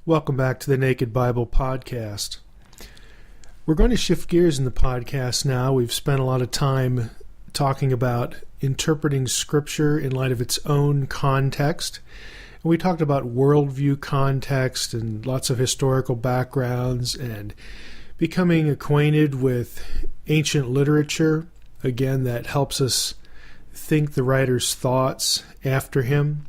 Welcome back to the Naked Bible Podcast. We're going to shift gears in the podcast now. We've spent a lot of time talking about interpreting Scripture in light of its own context. And we talked about worldview context and lots of historical backgrounds and becoming acquainted with ancient literature, again, that helps us think the writer's thoughts after him,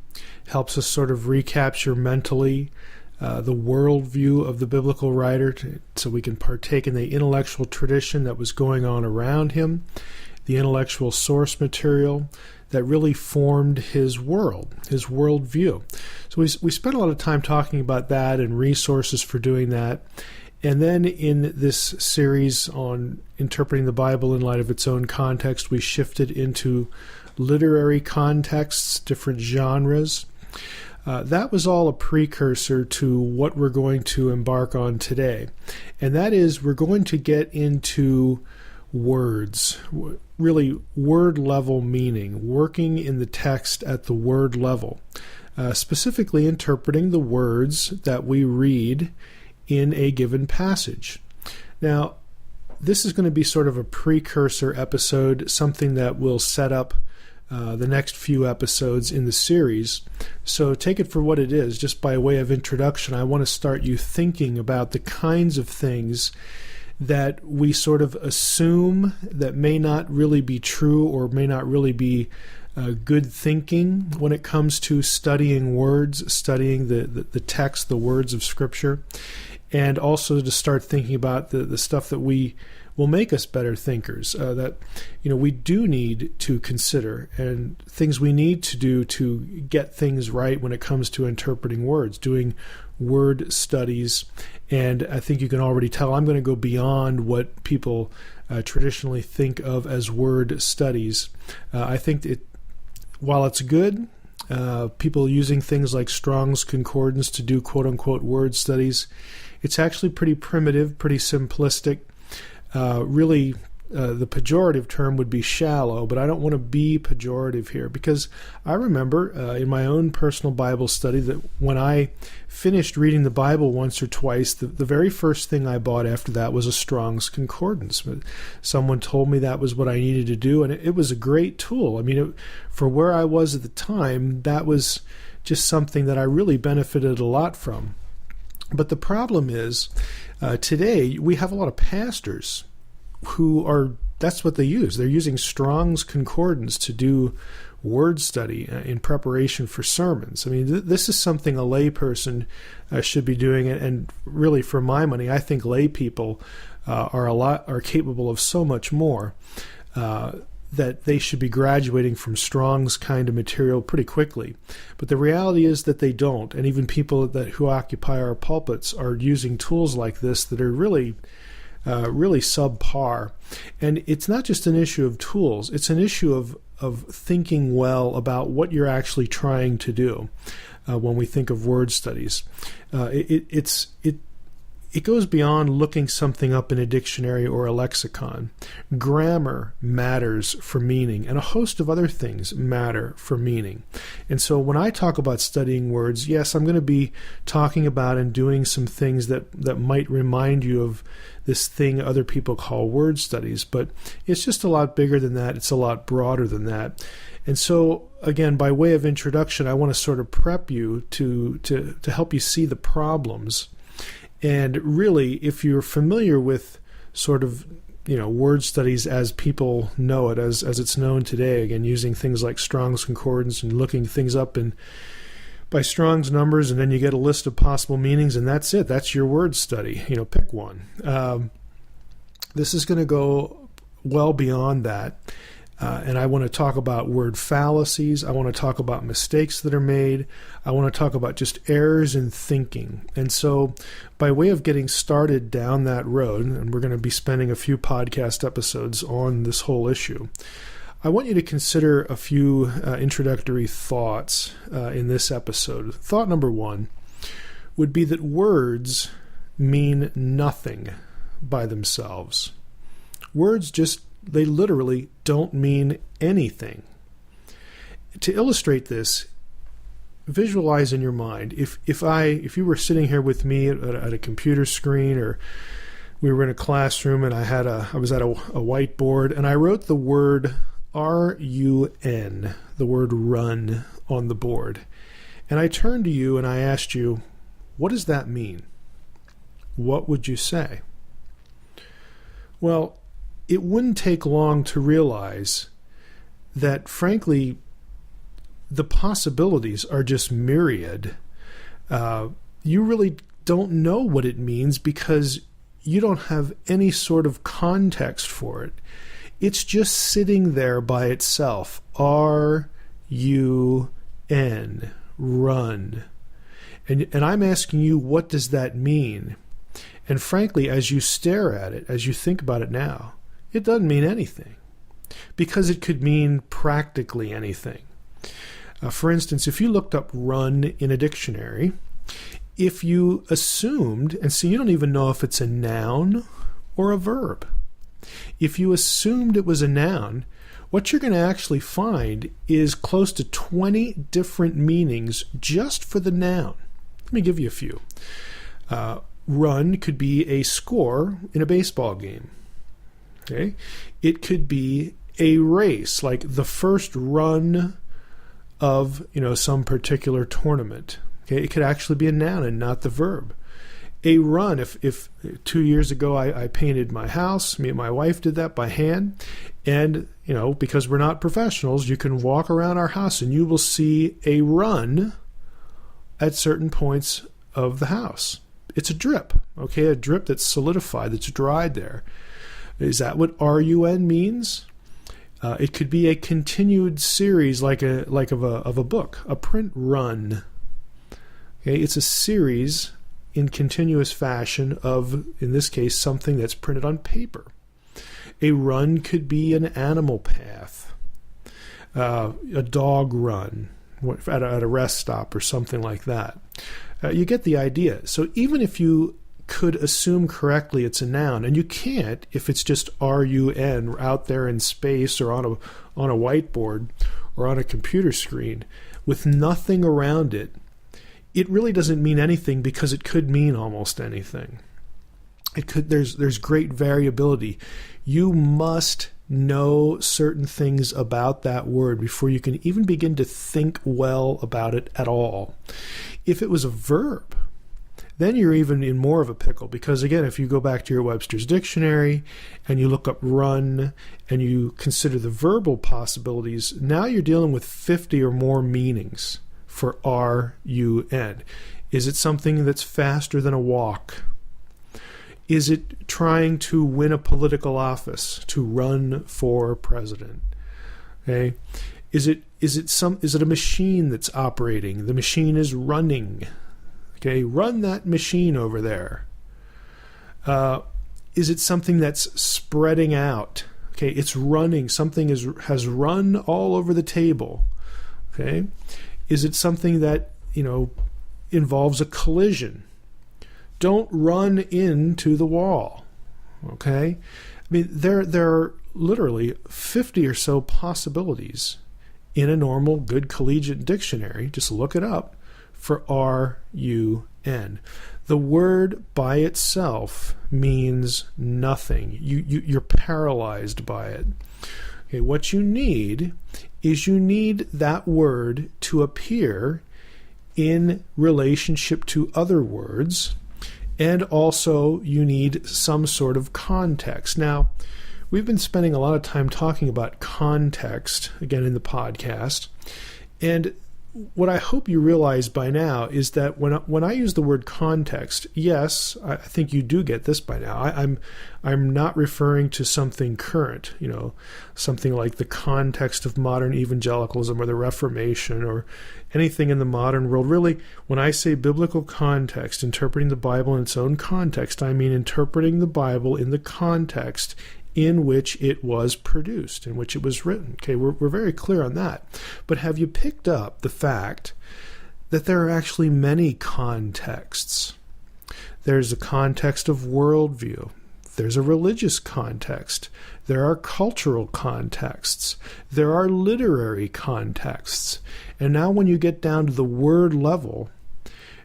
helps us sort of recapture mentally the worldview of the biblical writer so we can partake in the intellectual tradition that was going on around him, the intellectual source material that really formed his world, his worldview. So we spent a lot of time talking about that and resources for doing that. And then in this series on interpreting the Bible in light of its own context, we shifted into literary contexts, different genres. That was all a precursor to what we're going to embark on today. And that is, we're going to get into words, really word level meaning, working in the text at the word level, specifically interpreting the words that we read in a given passage. Now, this is going to be sort of a precursor episode, something that will set up the next few episodes in the series. So take it for what it is. Just by way of introduction, I want to start you thinking about the kinds of things that we sort of assume that may not really be true or may not really be good thinking when it comes to studying words, studying the text, the words of Scripture, and also to start thinking about the stuff that will make us better thinkers, that we do need to consider, and things we need to do to get things right when it comes to interpreting words, doing word studies. And I think you can already tell I'm going to go beyond what people traditionally think of as word studies. I think while it's good, people using things like Strong's Concordance to do quote-unquote word studies, it's actually pretty primitive, pretty simplistic. Really, the pejorative term would be shallow, but I don't want to be pejorative here, because I remember in my own personal Bible study that when I finished reading the Bible once or twice, the very first thing I bought after that was a Strong's Concordance. Someone told me that was what I needed to do, and it was a great tool. I mean, for where I was at the time, that was just something that I really benefited a lot from. But the problem is, today we have a lot of pastors who that's what they use. They're using Strong's Concordance to do word study in preparation for sermons. I mean, this is something a layperson should be doing, and really, for my money, I think lay people are capable of so much more that they should be graduating from Strong's kind of material pretty quickly. But the reality is that they don't, and even people who occupy our pulpits are using tools like this that are really subpar. And it's not just an issue of tools, it's an issue of thinking well about what you're actually trying to do when we think of word studies. It goes beyond looking something up in a dictionary or a lexicon. Grammar matters for meaning, and a host of other things matter for meaning. And so when I talk about studying words, yes, I'm going to be talking about and doing some things that might remind you of this thing other people call word studies, but it's just a lot bigger than that. It's a lot broader than that. And so, again, by way of introduction, I want to sort of prep you to help you see the problems. And really, if you're familiar with sort of, word studies as people know it, as it's known today, again, using things like Strong's Concordance and looking things up by Strong's numbers, and then you get a list of possible meanings, and that's it. That's your word study. Pick one. This is going to go well beyond that. And I want to talk about word fallacies. I want to talk about mistakes that are made. I want to talk about just errors in thinking. And so by way of getting started down that road, and we're going to be spending a few podcast episodes on this whole issue, I want you to consider a few introductory thoughts in this episode. Thought number one would be that words mean nothing by themselves. Words they literally don't mean anything. To illustrate this, visualize in your mind, if you were sitting here with me at a computer screen, or we were in a classroom and I was at a whiteboard and I wrote the word R-U-N, the word run, on the board. And I turned to you and I asked you, what does that mean? What would you say? Well, it wouldn't take long to realize that, frankly, the possibilities are just myriad. You really don't know what it means because you don't have any sort of context for it. It's just sitting there by itself. R-U-N, run. And I'm asking you, what does that mean? And frankly, as you stare at it, as you think about it now, it doesn't mean anything, because it could mean practically anything. For instance, if you looked up run in a dictionary, if you assumed, and see, you don't even know if it's a noun or a verb. If you assumed it was a noun, what you're going to actually find is close to 20 different meanings just for the noun. Let me give you a few. Run could be a score in a baseball game. Okay? It could be a race, like the first run of, some particular tournament. Okay? It could actually be a noun and not the verb. A run, if 2 years ago I painted my house, me and my wife did that by hand, and, because we're not professionals, you can walk around our house and you will see a run at certain points of the house. It's a drip, okay? A drip that's solidified, that's dried there. Is that what RUN means? It could be a continued series, like of a book, a print run. Okay, it's a series in continuous fashion of, in this case, something that's printed on paper. A run could be an animal path, a dog run at a rest stop or something like that. You get the idea. So even if you could assume correctly it's a noun, and you can't if it's just RUN out there in space or on a whiteboard or on a computer screen with nothing around it, it really doesn't mean anything, because it could mean almost anything. There's great variability. You must know certain things about that word before you can even begin to think well about it at all. If it was a verb, then you're even in more of a pickle, because again, if you go back to your Webster's dictionary and you look up run and you consider the verbal possibilities, now you're dealing with 50 or more meanings for RUN. Is it something that's faster than a walk? Is it trying to win a political office, to run for president? Okay. Is it a machine that's operating? The machine is running. Okay, run that machine over there. Is it something that's spreading out? Okay, it's running. Something has run all over the table. Okay, is it something that involves a collision? Don't run into the wall. Okay, I mean there are literally 50 or so possibilities in a normal good collegiate dictionary. Just look it up for RUN. The word by itself means nothing. You're paralyzed by it. Okay, what you need is that word to appear in relationship to other words, and also you need some sort of context. Now, we've been spending a lot of time talking about context, again, in the podcast, and what I hope you realize by now is that when I use the word context, yes, I think you do get this by now. I'm not referring to something current, something like the context of modern evangelicalism or the Reformation or anything in the modern world. Really, when I say biblical context, interpreting the Bible in its own context, I mean interpreting the Bible in the context in which it was produced, in which it was written. Okay, we're very clear on that. But have you picked up the fact that there are actually many contexts? There's a context of worldview, There's a religious context. There are cultural contexts. There are literary contexts. And now when you get down to the word level,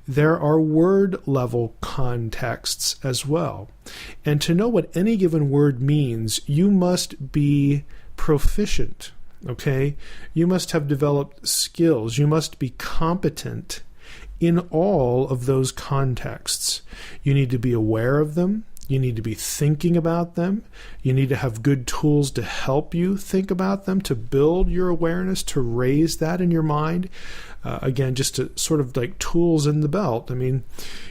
there are word level contexts as well. And to know what any given word means, you must be proficient, okay? You must have developed skills. You must be competent in all of those contexts. You need to be aware of them. You need to be thinking about them. You need to have good tools to help you think about them, to build your awareness, to raise that in your mind. Again, just to sort of like tools in the belt. I mean,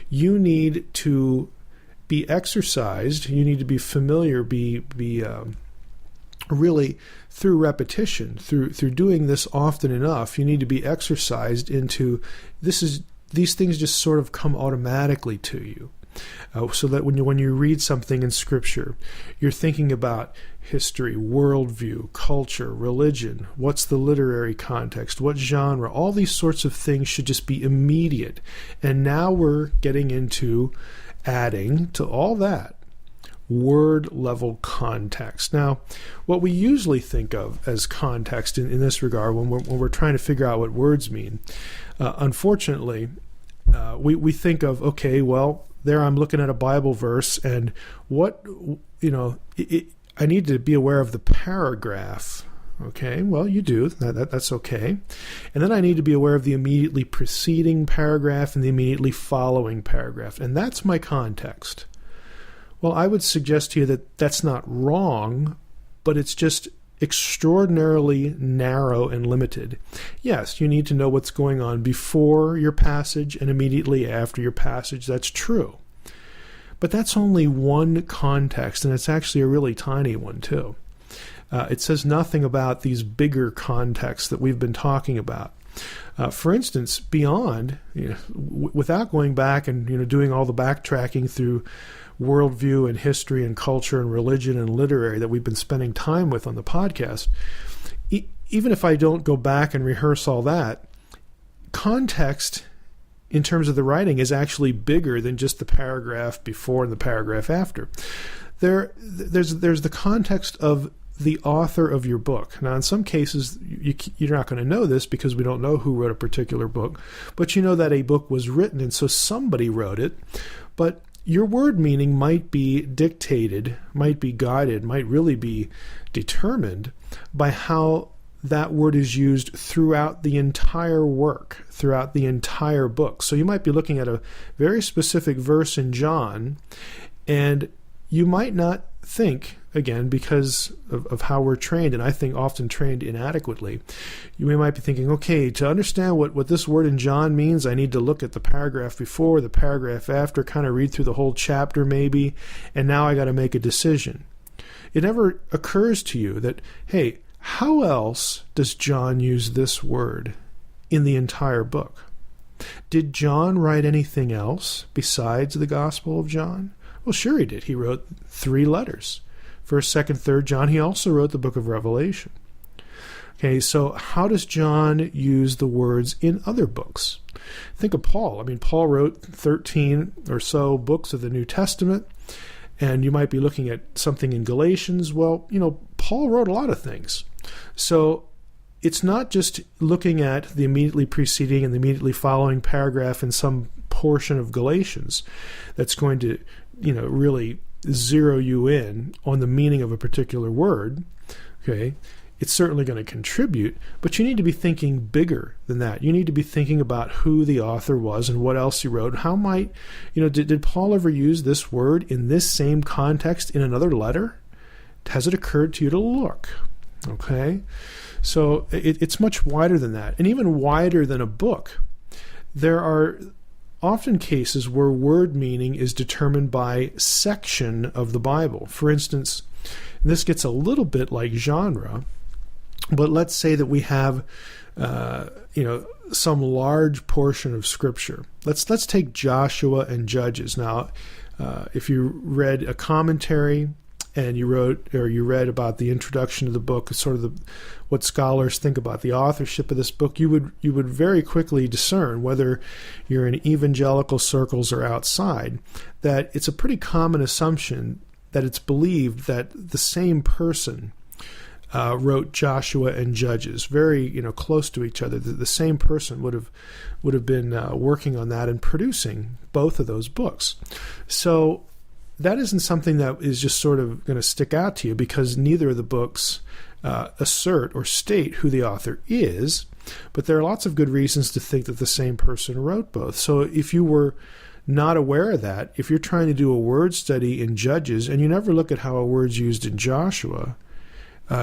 you need to be exercised. You need to be familiar, be really through repetition, through doing this often enough. You need to be exercised into these things just sort of come automatically to you. So that when you read something in Scripture, you're thinking about history, worldview, culture, religion, what's the literary context, what genre, all these sorts of things should just be immediate. And now we're getting into adding to all that word level context. Now, what we usually think of as context in this regard when we're trying to figure out what words mean, unfortunately, we think of, okay, well, there I'm looking at a Bible verse, and I need to be aware of the paragraph. Okay, well, you do. That's okay. And then I need to be aware of the immediately preceding paragraph and the immediately following paragraph. And that's my context. Well, I would suggest to you that that's not wrong, but it's just extraordinarily narrow and limited. Yes, you need to know what's going on before your passage and immediately after your passage. That's true. But that's only one context, and it's actually a really tiny one, too. It says nothing about these bigger contexts that we've been talking about. For instance, beyond, without going back and doing all the backtracking through worldview and history and culture and religion and literary that we've been spending time with on the podcast, even if I don't go back and rehearse all that, context in terms of the writing is actually bigger than just the paragraph before and the paragraph after. There's the context of the author of your book. Now, in some cases, you're not going to know this because we don't know who wrote a particular book, but you know that a book was written, and so somebody wrote it. But your word meaning might be dictated, might be guided, might really be determined by how that word is used throughout the entire work, throughout the entire book. So you might be looking at a very specific verse in John, and you might not think, again, because of how we're trained, and I think often trained inadequately, you might be thinking, okay, to understand what this word in John means, I need to look at the paragraph before, the paragraph after, kind of read through the whole chapter maybe, and now I got to make a decision. It never occurs to you that, hey, how else does John use this word in the entire book? Did John write anything else besides the Gospel of John? Well, sure he did. He wrote 3 letters. 1st, 2nd, 3rd John. He also wrote the book of Revelation. Okay, so how does John use the words in other books? Think of Paul. I mean, Paul wrote 13 or so books of the New Testament, and you might be looking at something in Galatians. Well, Paul wrote a lot of things. So it's not just looking at the immediately preceding and the immediately following paragraph in some portion of Galatians that's going to, really zero you in on the meaning of a particular word. Okay, it's certainly going to contribute, but you need to be thinking bigger than that. You need to be thinking about who the author was and what else he wrote. How might, did Paul ever use this word in this same context in another letter? Has it occurred to you to look? Okay, so it's much wider than that, and even wider than a book. There are often cases where word meaning is determined by section of the Bible. For instance, this gets a little bit like genre, but let's say that we have, some large portion of Scripture. Let's take Joshua and Judges. Now, if you read a commentary and you read about the introduction of the book, sort of what scholars think about the authorship of this book, you would very quickly discern, whether you're in evangelical circles or outside, that it's a pretty common assumption that it's believed that the same person wrote Joshua and Judges, very close to each other. The same person would have been working on that and producing both of those books. So that isn't something that is just sort of going to stick out to you, because neither of the books assert or state who the author is, but there are lots of good reasons to think that the same person wrote both. So if you were not aware of that, if you're trying to do a word study in Judges and you never look at how a word's used in Joshua,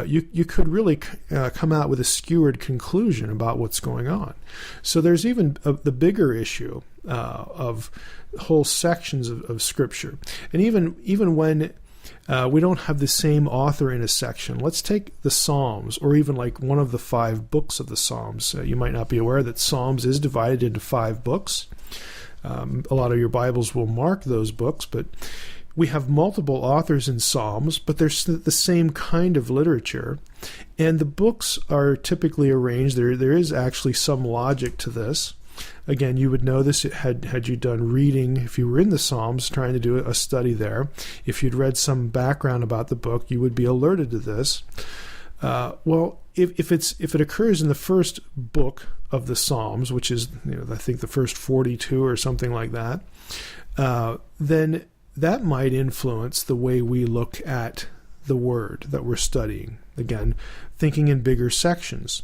you could really come out with a skewed conclusion about what's going on. So there's even the bigger issue of whole sections of Scripture. And even when we don't have the same author in a section, let's take the Psalms, or even like one of the 5 books of the Psalms. You might not be aware that Psalms is divided into 5 books. A lot of your Bibles will mark those books, but we have multiple authors in Psalms, but they're the same kind of literature, and the books are typically arranged. There is actually some logic to this. Again, you would know this had you done reading, if you were in the Psalms trying to do a study there. If you'd read some background about the book, you would be alerted to this. Well, if it occurs in the first book of the Psalms, which is I think the first 42 or something like that, then that might influence the way we look at the word that we're studying. Again, thinking in bigger sections.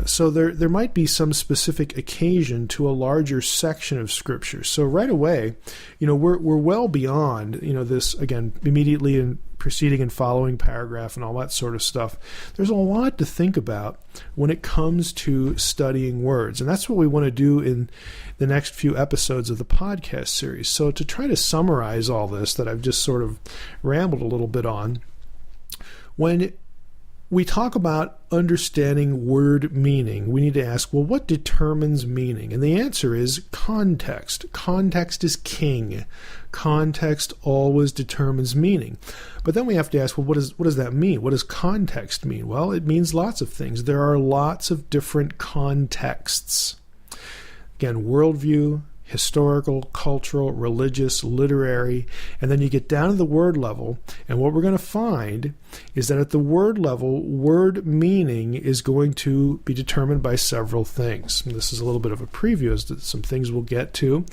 So there might be some specific occasion to a larger section of Scripture. So right away, we're well beyond this, again, immediately and preceding and following paragraph and all that sort of stuff. There's a lot to think about when it comes to studying words, and that's what we want to do in the next few episodes of the podcast series. So to try to summarize all this that I've just sort of rambled a little bit on, when we talk about understanding word meaning, we need to ask, well, what determines meaning? And the answer is context. Context is king. Context always determines meaning. But then we have to ask, well, what does that mean? What does context mean? Well, it means lots of things. There are lots of different contexts. Again, worldview, historical, cultural, religious, literary, and then you get down to the word level, and what we're going to find is that at the word level, word meaning is going to be determined by several things. And this is a little bit of a preview as to some things we'll get to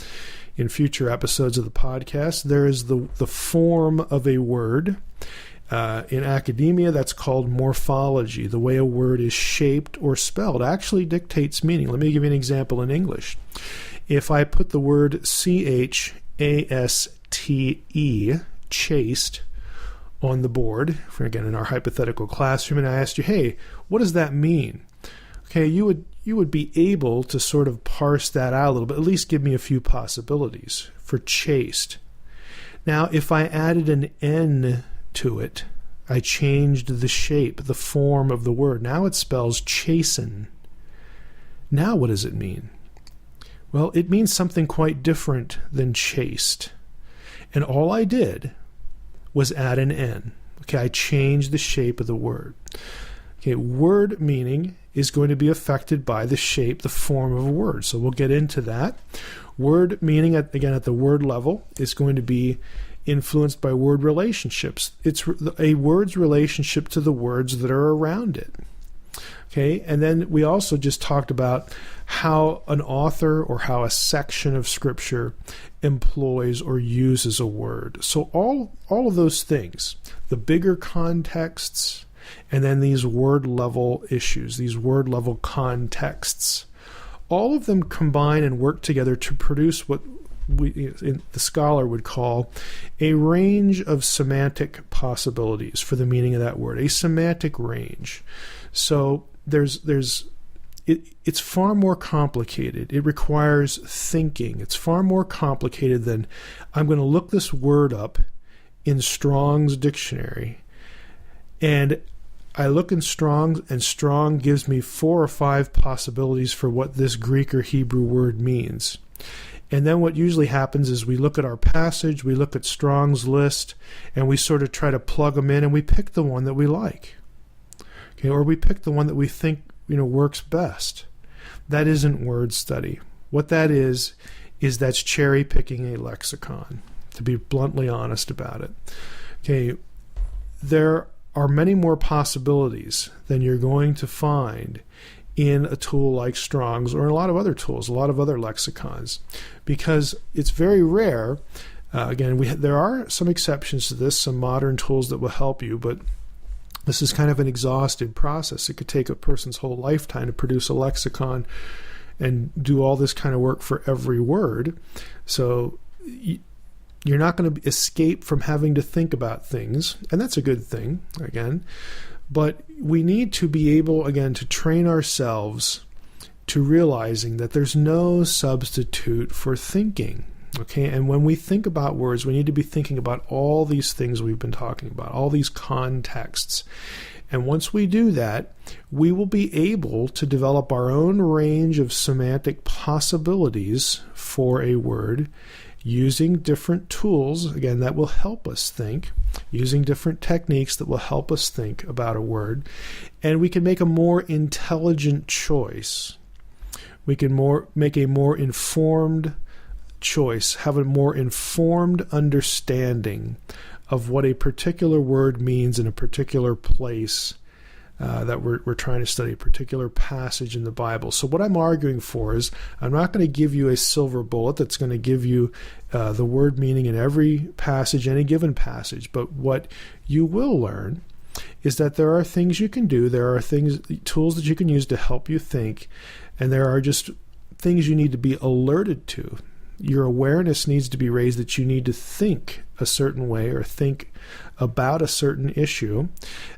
in future episodes of the podcast. There is the form of a word. In academia, that's called morphology. The way a word is shaped or spelled actually dictates meaning. Let me give you an example in English. If I put the word chaste, chaste, on the board, again in our hypothetical classroom, and I asked you, hey, what does that mean? Okay, you would be able to sort of parse that out a little bit, at least give me a few possibilities for chaste. Now, if I added an N to it, I changed the shape, the form of the word. Now it spells chasten. Now what does it mean? Well, it means something quite different than chaste. And all I did was add an N. Okay, I changed the shape of the word. Okay, word meaning is going to be affected by the shape, the form of a word. So we'll get into that. Word meaning, again, at the word level, is going to be influenced by word relationships. It's a word's relationship to the words that are around it. Okay, and then we also just talked about how an author or how a section of Scripture employs or uses a word. So all of those things, the bigger contexts, and then these word level issues, these word level contexts, all of them combine and work together to produce what the scholar would call a range of semantic possibilities for the meaning of that word, a semantic range. So it's far more complicated. It requires thinking. It's far more complicated than I'm going to look this word up in Strong's dictionary, and I look in Strong's, and Strong gives me 4 or 5 possibilities for what this Greek or Hebrew word means. And then what usually happens is we look at our passage, we look at Strong's list, and we sort of try to plug them in, and we pick the one that we like. Okay, or we pick the one that we think works best. That isn't word study. What that is that's cherry picking a lexicon, to be bluntly honest about it. Okay, there are many more possibilities than you're going to find in a tool like Strong's or in a lot of other tools, a lot of other lexicons, because it's very rare. There are some exceptions to this, some modern tools that will help you, but this is kind of an exhaustive process. It could take a person's whole lifetime to produce a lexicon and do all this kind of work for every word. So you're not going to escape from having to think about things, and that's a good thing, again. But we need to be able, again, to train ourselves to realizing that there's no substitute for thinking. Okay, and when we think about words, we need to be thinking about all these things we've been talking about, all these contexts. And once we do that, we will be able to develop our own range of semantic possibilities for a word using different tools, again, that will help us think, using different techniques that will help us think about a word. And we can make a more intelligent choice. We can make a more informed choice, have a more informed understanding of what a particular word means in a particular place that we're trying to study, a particular passage in the Bible. So what I'm arguing for is I'm not going to give you a silver bullet that's going to give you the word meaning in every passage, any given passage. But what you will learn is that there are things you can do, there are tools that you can use to help you think, and there are just things you need to be alerted to. Your awareness needs to be raised that you need to think a certain way or think about a certain issue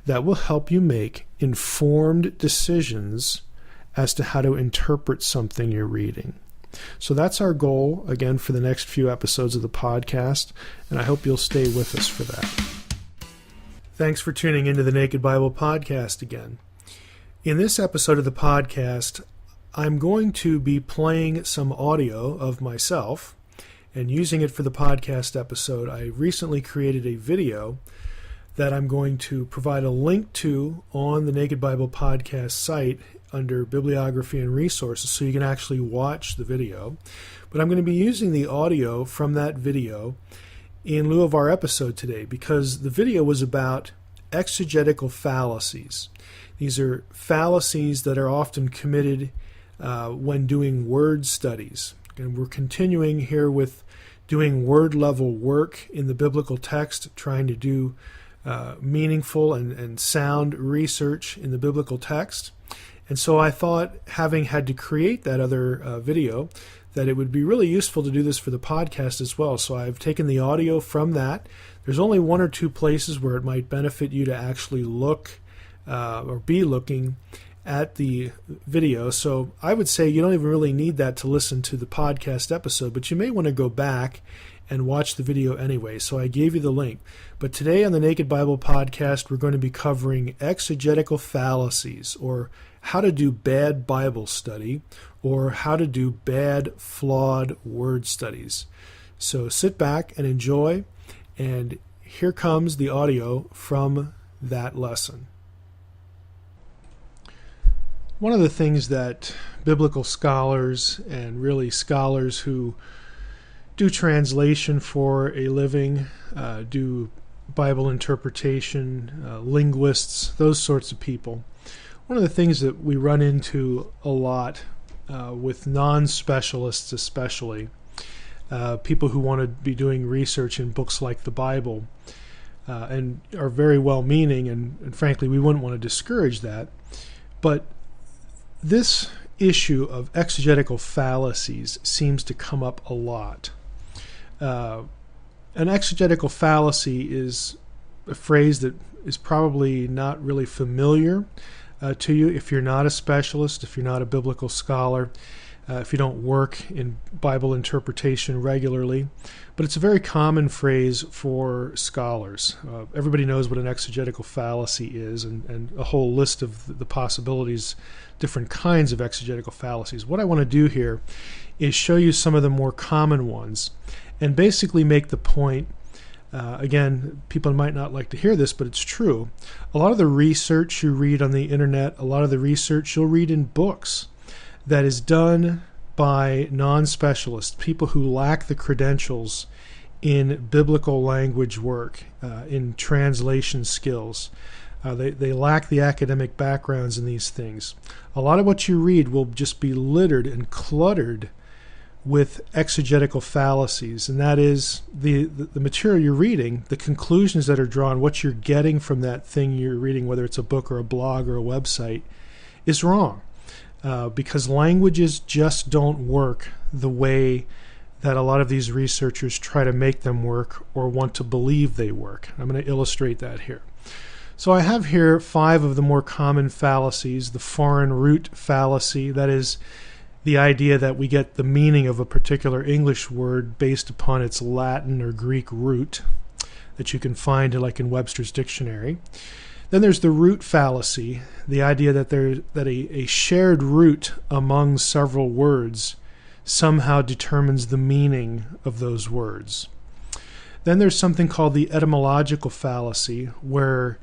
that will help you make informed decisions as to how to interpret something you're reading. So that's our goal, again, for the next few episodes of the podcast, and I hope you'll stay with us for that. Thanks for tuning into the Naked Bible Podcast again. In this episode of the podcast, I'm going to be playing some audio of myself and using it for the podcast episode. I recently created a video that I'm going to provide a link to on the Naked Bible Podcast site under Bibliography and Resources so you can actually watch the video. But I'm going to be using the audio from that video in lieu of our episode today because the video was about exegetical fallacies. These are fallacies that are often committed when doing word studies. And we're continuing here with doing word-level work in the biblical text, trying to do meaningful and sound research in the biblical text. And so I thought, having had to create that other video, that it would be really useful to do this for the podcast as well. So I've taken the audio from that. There's only one or two places where it might benefit you to actually look or be looking at the video. So I would say you don't even really need that to listen to the podcast episode, but you may want to go back and watch the video anyway. So I gave you the link. But today on the Naked Bible Podcast, we're going to be covering exegetical fallacies, or how to do bad Bible study, or how to do bad, flawed word studies. So sit back and enjoy, and here comes the audio from that lesson. One of the things that biblical scholars and really scholars who do translation for a living, do Bible interpretation, linguists, those sorts of people, one of the things that we run into a lot with non-specialists especially, people who want to be doing research in books like the Bible and are very well-meaning, and frankly we wouldn't want to discourage that, but this issue of exegetical fallacies seems to come up a lot. An exegetical fallacy is a phrase that is probably not really familiar to you if you're not a specialist, if you're not a biblical scholar, if you don't work in Bible interpretation regularly. But it's a very common phrase for scholars. Everybody knows what an exegetical fallacy is, and a whole list of the possibilities, different kinds of exegetical fallacies. What I want to do here is show you some of the more common ones and basically make the point, again, people might not like to hear this, but it's true. A lot of the research you read on the internet, a lot of the research you'll read in books that is done by non-specialists, people who lack the credentials in biblical language work, in translation skills. They lack the academic backgrounds in these things. A lot of what you read will just be littered and cluttered with exegetical fallacies, and that is the material you're reading, the conclusions that are drawn, what you're getting from that thing you're reading, whether it's a book or a blog or a website, is wrong. Because languages just don't work the way that a lot of these researchers try to make them work or want to believe they work. I'm going to illustrate that here. So I have here 5 of the more common fallacies. The foreign root fallacy, that is the idea that we get the meaning of a particular English word based upon its Latin or Greek root that you can find like in Webster's dictionary. Then there's the root fallacy, the idea that a shared root among several words somehow determines the meaning of those words. Then there's something called the etymological fallacy, where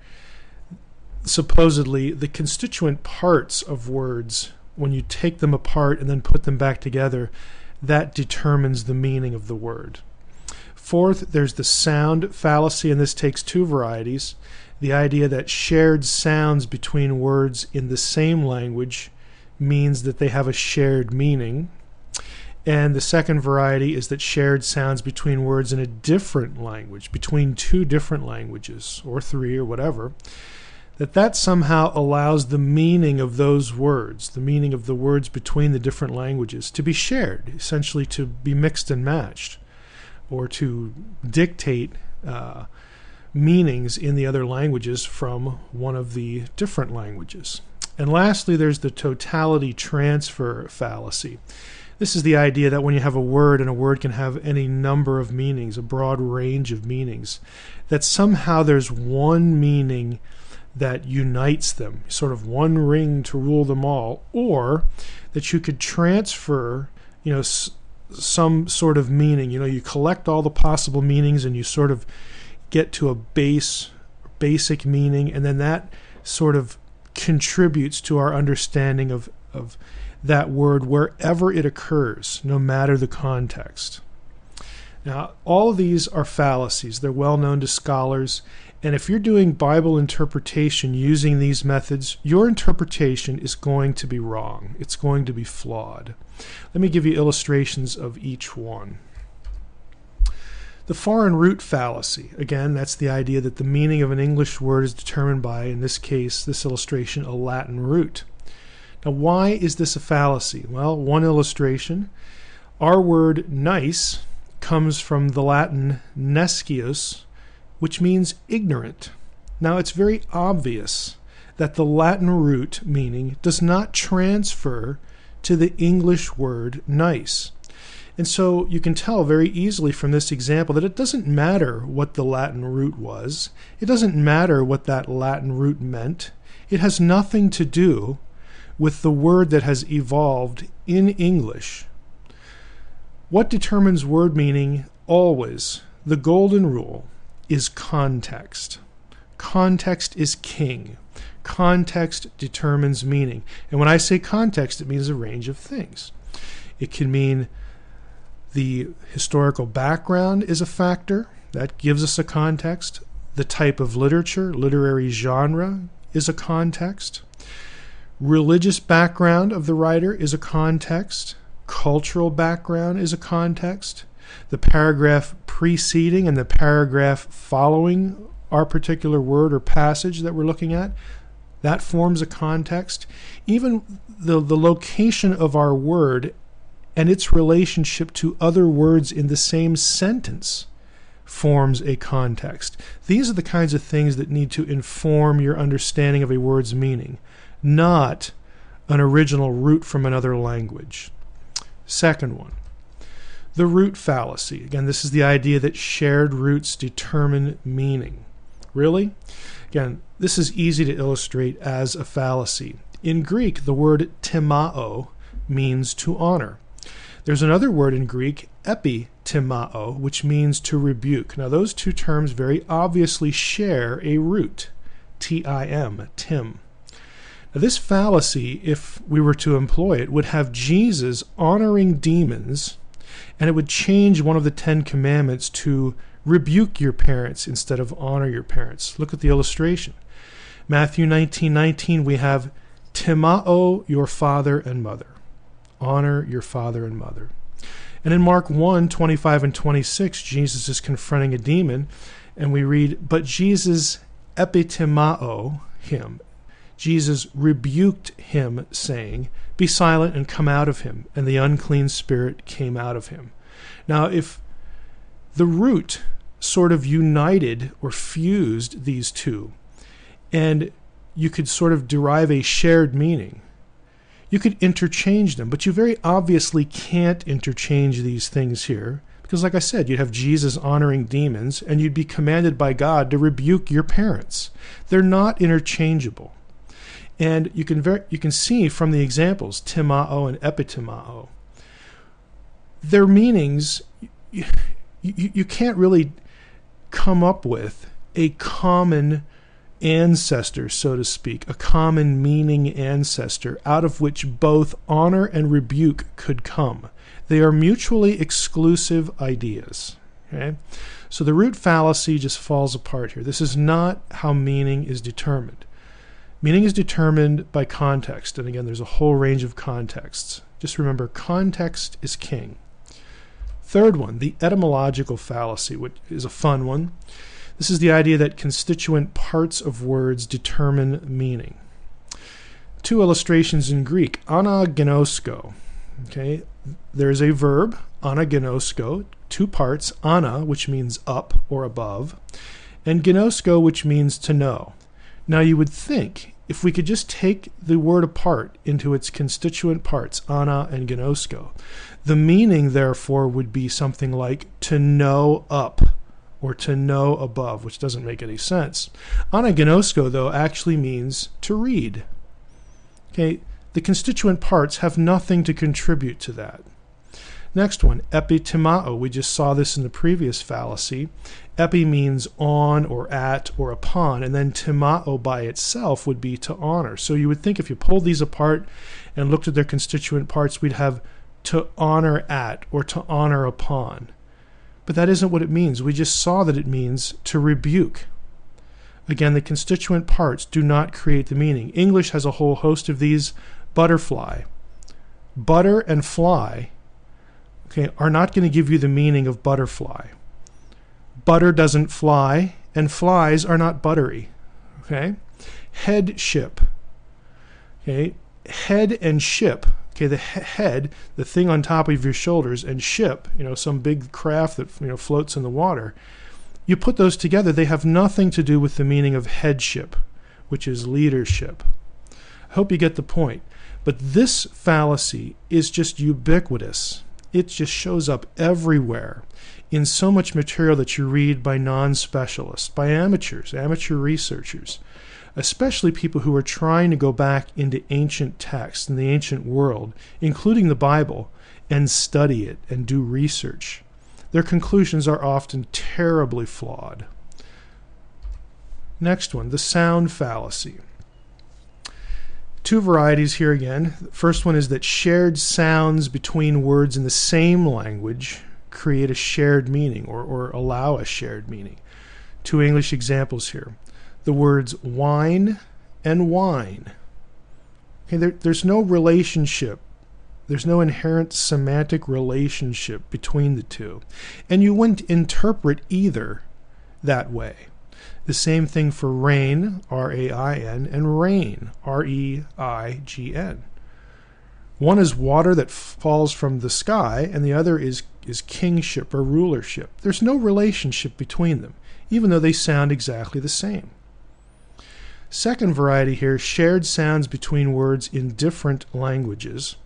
supposedly the constituent parts of words, when you take them apart and then put them back together, that determines the meaning of the word. Fourth, there's the sound fallacy, and this takes 2 varieties. The idea that shared sounds between words in the same language means that they have a shared meaning. And the second variety is that shared sounds between words in a different language, between 2 different languages, or 3 or whatever, that somehow allows the meaning of those words, the meaning of the words between the different languages, to be shared, essentially to be mixed and matched, or to dictate meanings in the other languages from one of the different languages. And lastly, there's the totality transfer fallacy. This is the idea that when you have a word, and a word can have any number of meanings, a broad range of meanings, that somehow there's one meaning that unites them, sort of one ring to rule them all, or that you could transfer, some sort of meaning. You collect all the possible meanings and you sort of get to a basic meaning, and then that sort of contributes to our understanding of that word wherever it occurs, no matter the context. Now, all of these are fallacies. They're well known to scholars, and if you're doing Bible interpretation using these methods, your interpretation is going to be wrong. It's going to be flawed. Let me give you illustrations of each one. The foreign root fallacy, again, that's the idea that the meaning of an English word is determined by, in this case, this illustration, a Latin root. Now, why is this a fallacy? Well, one illustration, our word nice comes from the Latin nescius, which means ignorant. Now, it's very obvious that the Latin root meaning does not transfer to the English word nice. And so you can tell very easily from this example that it doesn't matter what the Latin root was. It doesn't matter what that Latin root meant. It has nothing to do with the word that has evolved in English. What determines word meaning always, the golden rule, is context. Context is king. Context determines meaning. And when I say context, it means a range of things. It can mean the historical background is a factor. That gives us a context. The type of literature, literary genre, is a context. Religious background of the writer is a context. Cultural background is a context. The paragraph preceding and the paragraph following our particular word or passage that we're looking at, that forms a context. Even the location of our word and its relationship to other words in the same sentence forms a context. These are the kinds of things that need to inform your understanding of a word's meaning, not an original root from another language. Second one, the root fallacy. Again, this is the idea that shared roots determine meaning. Really? Again, this is easy to illustrate as a fallacy. In Greek, the word timao means to honor. There's another word in Greek, epitimao, which means to rebuke. Now, those two terms very obviously share a root, T-I-M, tim. Now, this fallacy, if we were to employ it, would have Jesus honoring demons And it would change one of the 10 commandments to rebuke your parents instead of honor your parents. Look at the illustration. Matthew 19:19, we have timao, your father and mother. Honor your father and mother. And in Mark 1:25 and 26, Jesus is confronting a demon, and we read, but Jesus epitimao him. Jesus rebuked him, saying, be silent and come out of him. And the unclean spirit came out of him. Now, if the root sort of united or fused these two, and you could sort of derive a shared meaning, you could interchange them, but you very obviously can't interchange these things here, because like I said, you'd have Jesus honoring demons, and you'd be commanded by God to rebuke your parents. They're not interchangeable. And you can see from the examples, timao and epitimao, their meanings, you can't really come up with a common ancestor, so to speak, a common meaning ancestor out of which both honor and rebuke could come. They are mutually exclusive ideas. Okay? So the root fallacy just falls apart here. This is not how meaning is determined. Meaning is determined by context, and again, there's a whole range of contexts. Just remember, context is king. Third one, the etymological fallacy, which is a fun one. This is the idea that constituent parts of words determine meaning. Two illustrations in Greek, anaginosko. Okay, there's a verb, anaginosko, two parts, ana, which means up or above, and ginosko, which means to know. Now you would think, if we could just take the word apart into its constituent parts, ana and ginosko, the meaning, therefore, would be something like to know up or to know above, which doesn't make any sense. Anaginosko, though, actually means to read. Okay, the constituent parts have nothing to contribute to that. Next one, epitimao. We just saw this in the previous fallacy. Epi means on or at or upon, and then timao by itself would be to honor. So you would think if you pulled these apart and looked at their constituent parts, we'd have to honor at or to honor upon. But that isn't what it means. We just saw that it means to rebuke. Again, the constituent parts do not create the meaning. English has a whole host of these. Butterfly. Butter and fly, okay, are not going to give you the meaning of butterfly. Butter doesn't fly, and flies are not buttery. Okay? Headship. Okay? Head and ship. Okay, the head, the thing on top of your shoulders, and ship, some big craft that floats in the water. You put those together, they have nothing to do with the meaning of headship, which is leadership. I hope you get the point. But this fallacy is just ubiquitous. It just shows up everywhere in so much material that you read by non-specialists, by amateurs, amateur researchers, especially people who are trying to go back into ancient texts in the ancient world, including the Bible, and study it and do research. Their conclusions are often terribly flawed. Next one, the sound fallacy. Two varieties here again. The first one is that shared sounds between words in the same language create a shared meaning or allow a shared meaning. Two English examples here. The words wine and wine. Okay, there's no relationship. There's no inherent semantic relationship between the two. And you wouldn't interpret either that way. The same thing for rain, R-A-I-N, and reign, R-E-I-G-N. One is water that falls from the sky, and the other is kingship or rulership. There's no relationship between them, even though they sound exactly the same. Second variety here, shared sounds between words in different languages.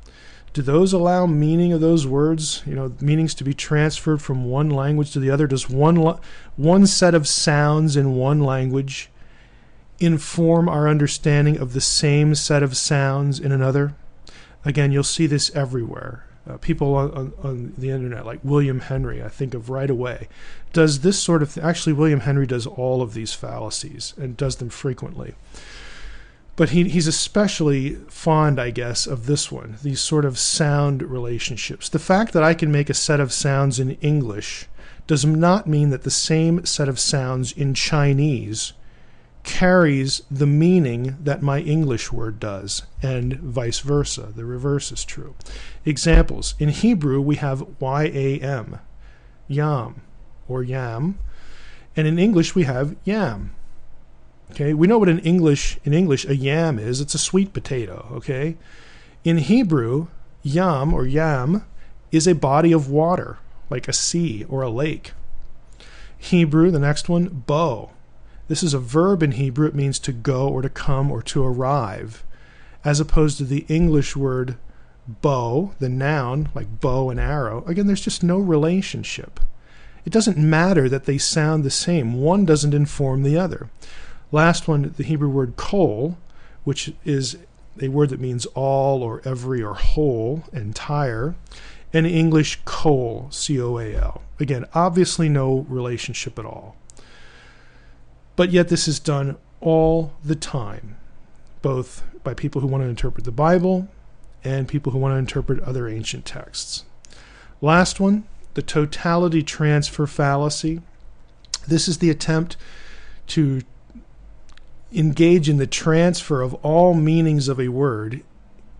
Do those allow meaning of those words, meanings to be transferred from one language to the other? Does one set of sounds in one language inform our understanding of the same set of sounds in another? Again, you'll see this everywhere. People on the internet, like William Henry, I think of right away, does this sort of thing. Actually, William Henry does all of these fallacies and does them frequently. But he's especially fond, I guess, of this one, these sort of sound relationships. The fact that I can make a set of sounds in English does not mean that the same set of sounds in Chinese carries the meaning that my English word does, and vice versa. The reverse is true. Examples. In Hebrew, we have yam, yam, or yam, and in English we have yam. Okay, we know what in English a yam is. It's a sweet potato, okay? In Hebrew, yam or yam is a body of water, like a sea or a lake. Hebrew, the next one, bo. This is a verb in Hebrew. It means to go or to come or to arrive, as opposed to the English word bow, the noun, like bow and arrow. Again, there's just no relationship. It doesn't matter that they sound the same. One doesn't inform the other. Last one, the Hebrew word kol, which is a word that means all or every or whole, entire. And in English, coal, C-O-A-L. Again, obviously no relationship at all. But yet this is done all the time, both by people who want to interpret the Bible and people who want to interpret other ancient texts. Last one, the totality transfer fallacy. This is the attempt to engage in the transfer of all meanings of a word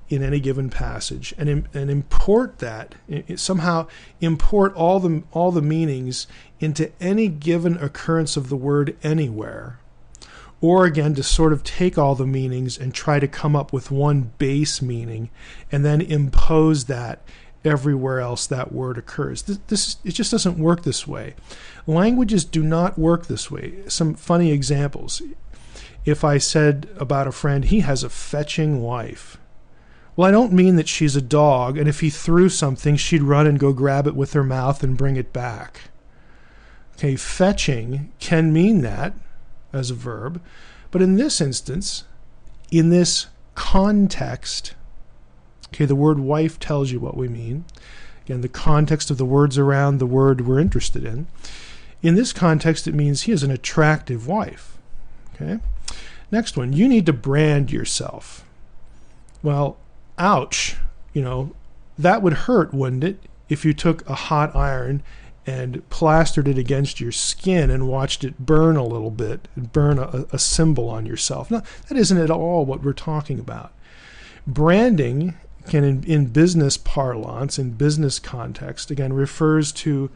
in any given passage and import that, somehow import all the meanings into any given occurrence of the word anywhere. Or again, to sort of take all the meanings and try to come up with one base meaning and then impose that everywhere else that word occurs. It just doesn't work this way. Languages do not work this way. Some funny examples. If I said about a friend, he has a fetching wife. Well, I don't mean that she's a dog, and if he threw something, she'd run and go grab it with her mouth and bring it back. Okay, fetching can mean that as a verb, but in this instance, in this context, okay, the word wife tells you what we mean. Again, the context of the words around the word we're interested in. In this context, it means he has an attractive wife. Okay. Next one, you need to brand yourself. Well, ouch, that would hurt, wouldn't it, if you took a hot iron and plastered it against your skin and watched it burn a little bit, burn a symbol on yourself. No, that isn't at all what we're talking about. Branding can, in business parlance, in business context, again, refers to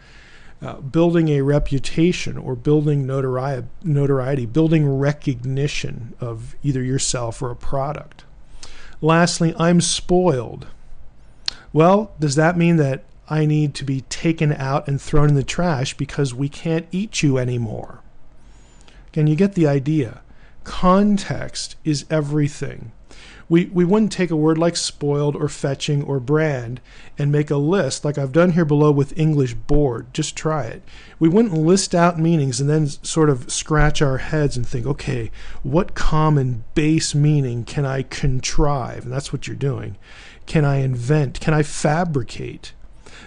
building a reputation or building notoriety, building recognition of either yourself or a product. Lastly, I'm spoiled. Well, does that mean that I need to be taken out and thrown in the trash because we can't eat you anymore? Again, you get the idea. Context is everything. We wouldn't take a word like spoiled or fetching or brand and make a list like I've done here below with English board. Just try it. We wouldn't list out meanings and then sort of scratch our heads and think, okay, what common base meaning can I contrive? And that's what you're doing. Can I invent? Can I fabricate?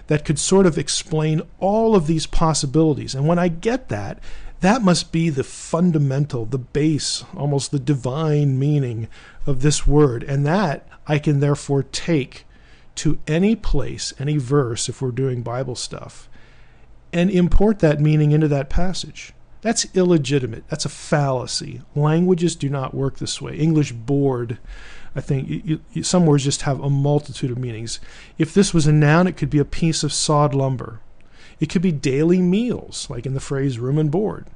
That could sort of explain all of these possibilities. And when I get that, that must be the fundamental, the base, almost the divine meaning of this word. And that I can therefore take to any place, any verse, if we're doing Bible stuff, and import that meaning into that passage. That's illegitimate. That's a fallacy. Languages do not work this way. English board, I think, some words just have a multitude of meanings. If this was a noun, it could be a piece of sawed lumber. It could be daily meals, like in the phrase room and board.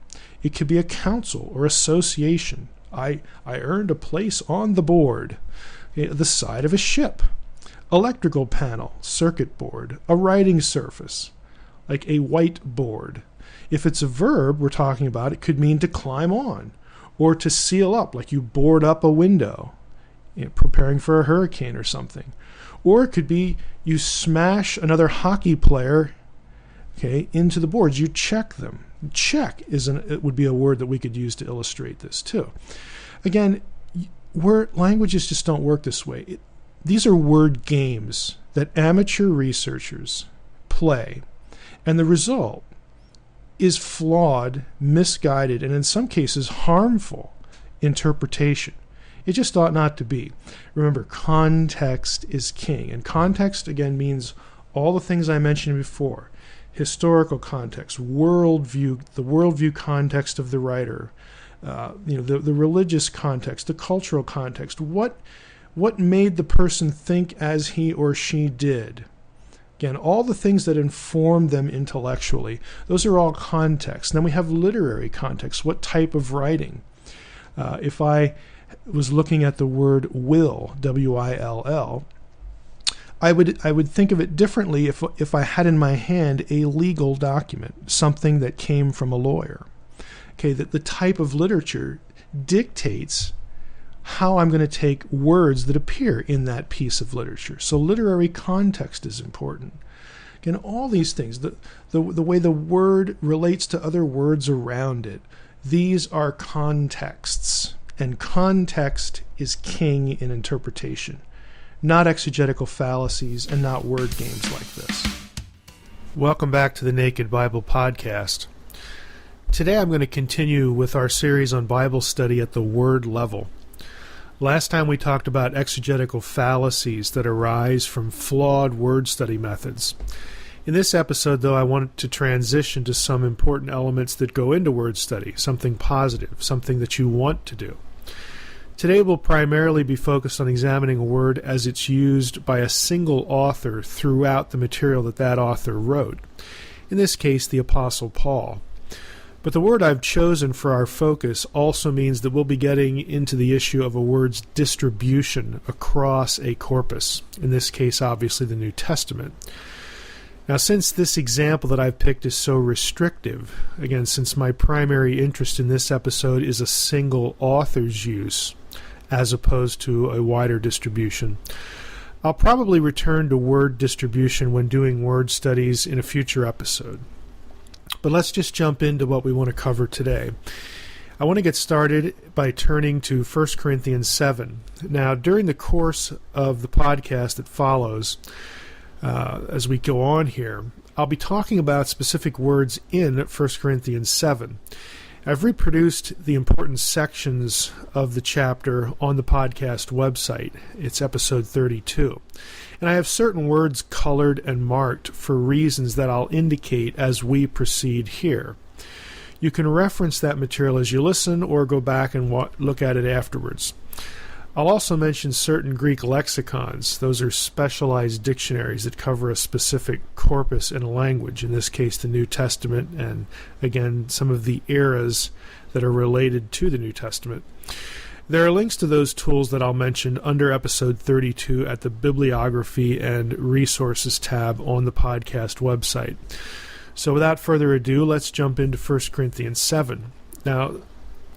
It could be a council or association. I earned a place on the board. The side of a ship. Electrical panel, circuit board, a writing surface, like a whiteboard. If it's a verb we're talking about, it could mean to climb on or to seal up, like you board up a window, preparing for a hurricane or something. Or it could be you smash another hockey player, into the boards. You check them. Check it would be a word that we could use to illustrate this too. Again, languages just don't work this way. These are word games that amateur researchers play, and the result is flawed, misguided, and in some cases harmful interpretation. It just ought not to be. Remember, context is king. And context, again, means all the things I mentioned before. Historical context, worldview, the worldview context of the writer, the religious context, the cultural context. What made the person think as he or she did? Again, all the things that inform them intellectually, those are all context. Then we have literary context. What type of writing? If I was looking at the word will, W-I-L-L, I would think of it differently if I had in my hand a legal document, something that came from a lawyer. Okay, that the type of literature dictates how I'm going to take words that appear in that piece of literature. So literary context is important. Again, all these things, the way the word relates to other words around it, these are contexts. And context is king in interpretation, not exegetical fallacies and not word games like this. Welcome back to the Naked Bible Podcast. Today I'm going to continue with our series on Bible study at the word level. Last time we talked about exegetical fallacies that arise from flawed word study methods. In this episode, though, I wanted to transition to some important elements that go into word study, something positive, something that you want to do. Today we'll primarily be focused on examining a word as it's used by a single author throughout the material that author wrote. In this case, the Apostle Paul. But the word I've chosen for our focus also means that we'll be getting into the issue of a word's distribution across a corpus. In this case, obviously, the New Testament. Now, since this example that I've picked is so restrictive, again, since my primary interest in this episode is a single author's use, as opposed to a wider distribution, I'll probably return to word distribution when doing word studies in a future episode. But let's just jump into what we want to cover today. I want to get started by turning to 1 Corinthians 7. Now, during the course of the podcast that follows, as we go on here, I'll be talking about specific words in 1 Corinthians 7. I've reproduced the important sections of the chapter on the podcast website. It's episode 32. And I have certain words colored and marked for reasons that I'll indicate as we proceed here. You can reference that material as you listen or go back and look at it afterwards. I'll also mention certain Greek lexicons. Those are specialized dictionaries that cover a specific corpus in a language, in this case the New Testament, and again some of the eras that are related to the New Testament. There are links to those tools that I'll mention under episode 32 at the Bibliography and Resources tab on the podcast website. So without further ado, let's jump into 1 Corinthians 7. Now,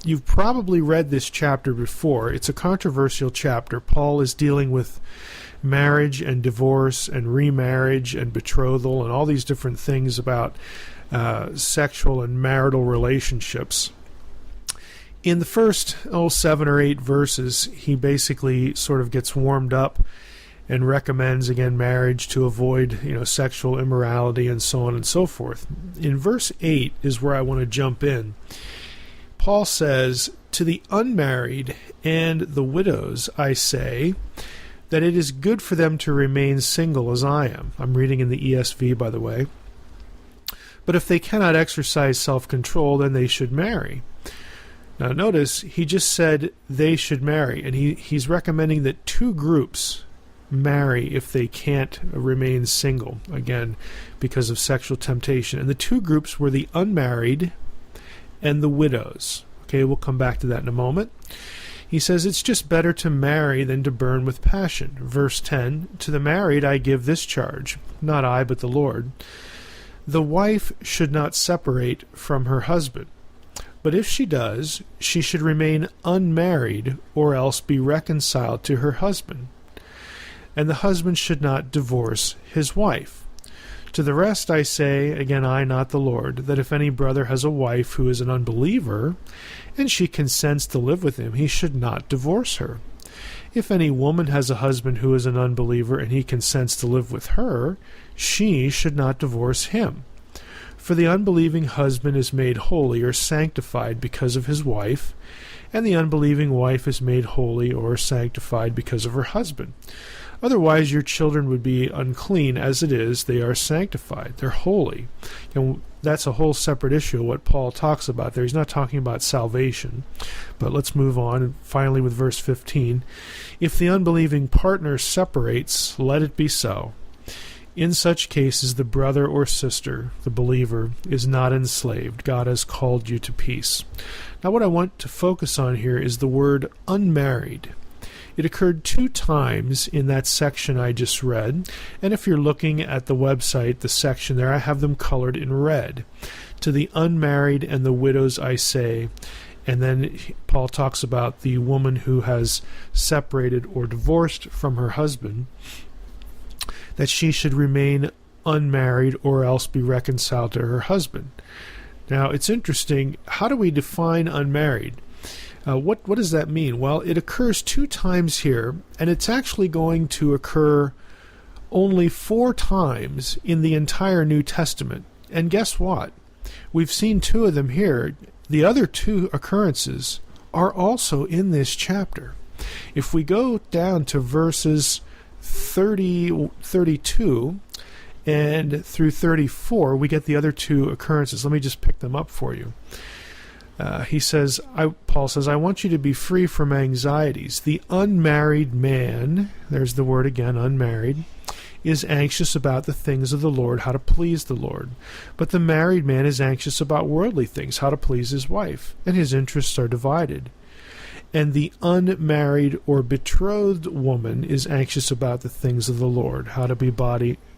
you've probably read this chapter before. It's a controversial chapter. Paul is dealing with marriage and divorce and remarriage and betrothal and all these different things about sexual and marital relationships. In the first 7 or 8 verses, he basically sort of gets warmed up and recommends, again, marriage to avoid, sexual immorality and so on and so forth. In verse 8 is where I want to jump in. Paul says, "To the unmarried and the widows I say that it is good for them to remain single as I am." I'm reading in the ESV, by the way. "But if they cannot exercise self-control, then they should marry." Now notice, he just said they should marry, and he's recommending that 2 groups marry if they can't remain single, again, because of sexual temptation. And the 2 groups were the unmarried and the widows. Okay, we'll come back to that in a moment. He says it's just better to marry than to burn with passion. Verse 10, "To the married I give this charge, not I but the Lord. The wife should not separate from her husband. But if she does, she should remain unmarried or else be reconciled to her husband. And the husband should not divorce his wife. To the rest I say, again I, not the Lord, that if any brother has a wife who is an unbeliever, and she consents to live with him, he should not divorce her. If any woman has a husband who is an unbeliever, and he consents to live with her, she should not divorce him. For the unbelieving husband is made holy or sanctified because of his wife, and the unbelieving wife is made holy or sanctified because of her husband. Otherwise your children would be unclean. As it is, they are sanctified. They're holy. And that's a whole separate issue, what Paul talks about there. He's not talking about salvation. But let's move on. And finally with verse 15. If the unbelieving partner separates, let it be so. In such cases, the brother or sister, the believer, is not enslaved. God has called you to peace. Now what I want to focus on here is the word unmarried. It occurred 2 times in that section I just read, and if you're looking at the website, the section there, I have them colored in red. To the unmarried and the widows I say, and then Paul talks about the woman who has separated or divorced from her husband, that she should remain unmarried or else be reconciled to her husband. Now, it's interesting, how do we define unmarried? What does that mean? Well, it occurs 2 times here, and it's actually going to occur only 4 times in the entire New Testament. And guess what? We've seen 2 of them here. The other 2 occurrences are also in this chapter. If we go down to verses 32 and through 34, we get the other 2 occurrences. Let me just pick them up for you. Paul says, I want you to be free from anxieties. The unmarried man, there's the word again, unmarried, is anxious about the things of the Lord, how to please the Lord. But the married man is anxious about worldly things, how to please his wife, and his interests are divided. And the unmarried or betrothed woman is anxious about the things of the Lord, how to be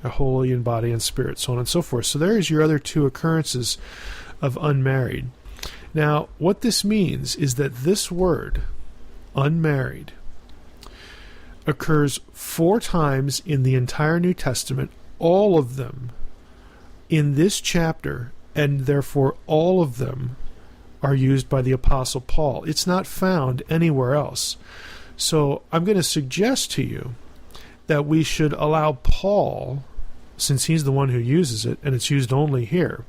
holy in body and spirit, so on and so forth. So there's your other 2 occurrences of unmarried. Now, what this means is that this word, unmarried, occurs 4 times in the entire New Testament, all of them in this chapter, and therefore all of them are used by the Apostle Paul. It's not found anywhere else. So I'm going to suggest to you that we should allow Paul, since he's the one who uses it, and it's used only here,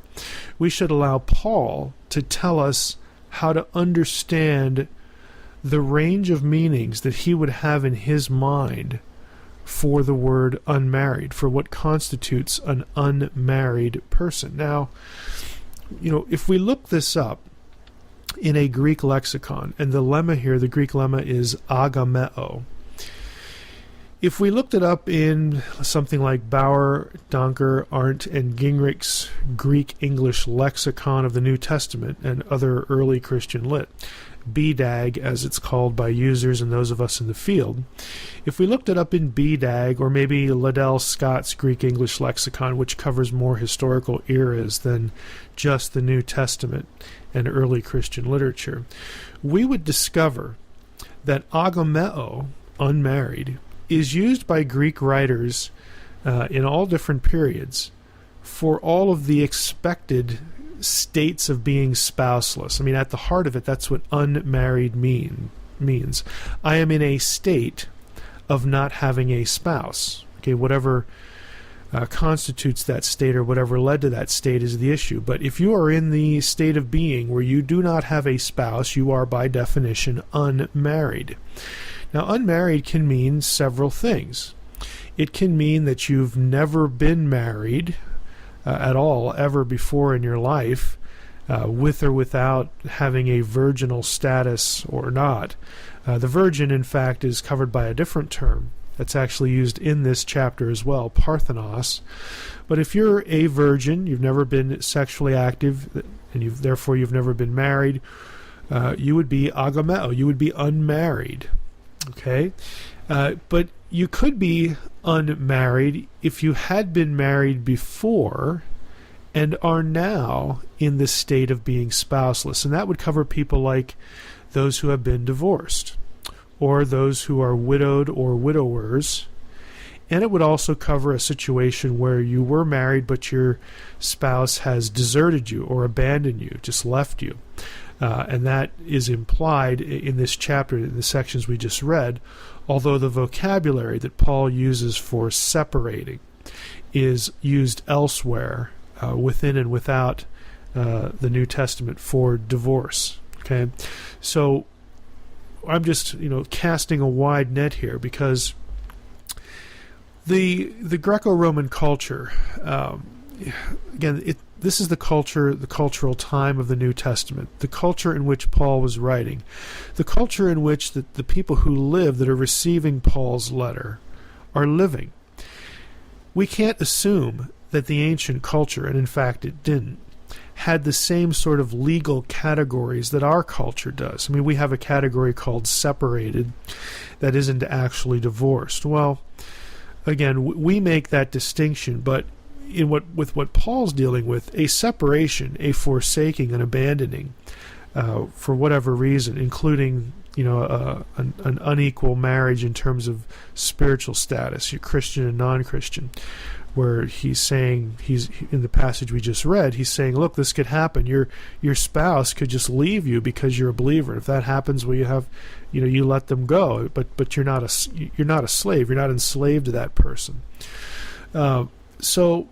we should allow Paul to tell us how to understand the range of meanings that he would have in his mind for the word unmarried, for what constitutes an unmarried person. Now, if we look this up in a Greek lexicon, and the lemma here, the Greek lemma is agameo. If we looked it up in something like Bauer, Donker, Arndt, and Gingrich's Greek-English lexicon of the New Testament and other early Christian lit, BDAG as it's called by users and those of us in the field, if we looked it up in BDAG or maybe Liddell Scott's Greek-English lexicon, which covers more historical eras than just the New Testament and early Christian literature, we would discover that agameo, unmarried, is used by Greek writers in all different periods for all of the expected states of being spouseless. I mean, at the heart of it, that's what unmarried means. I am in a state of not having a spouse. Okay, whatever constitutes that state or whatever led to that state is the issue. But if you are in the state of being where you do not have a spouse, you are by definition unmarried. Now, unmarried can mean several things. It can mean that you've never been married at all ever before in your life, with or without having a virginal status or not. The virgin, in fact, is covered by a different term that's actually used in this chapter as well, parthenos. But if you're a virgin, you've never been sexually active, and therefore you've never been married, you would be agameo, you would be unmarried. Okay, but you could be unmarried if you had been married before and are now in the state of being spouseless. And that would cover people like those who have been divorced or those who are widowed or widowers. And it would also cover a situation where you were married but your spouse has deserted you or abandoned you, just left you. And that is implied in this chapter, in the sections we just read, although the vocabulary that Paul uses for separating is used elsewhere within and without the New Testament for divorce. Okay, so I'm just casting a wide net here, because the Greco-Roman culture, again, this is the cultural time of the New Testament, the culture in which Paul was writing, the culture in which the people who live, that are receiving Paul's letter, are living. We can't assume that the ancient culture, and in fact it didn't, had the same sort of legal categories that our culture does. I mean, we have a category called separated that isn't actually divorced. Well, again, we make that distinction, but with what Paul's dealing with, a separation, a forsaking, an abandoning, for whatever reason, including an unequal marriage in terms of spiritual status, you're Christian and non-Christian, where he's in the passage we just read, he's saying, look, this could happen. Your spouse could just leave you because you're a believer. If that happens, well, you let them go, but you're not a slave. You're not enslaved to that person. So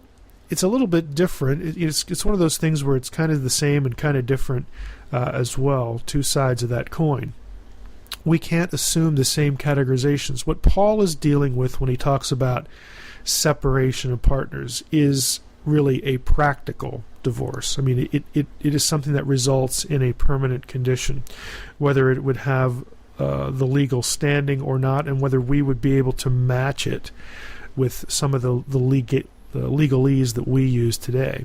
it's a little bit different. It's one of those things where it's kind of the same and kind of different as well, two sides of that coin. We can't assume the same categorizations. What Paul is dealing with when he talks about separation of partners is really a practical divorce. I mean, it is something that results in a permanent condition, whether it would have the legal standing or not, and whether we would be able to match it with some of the legalese that we use today.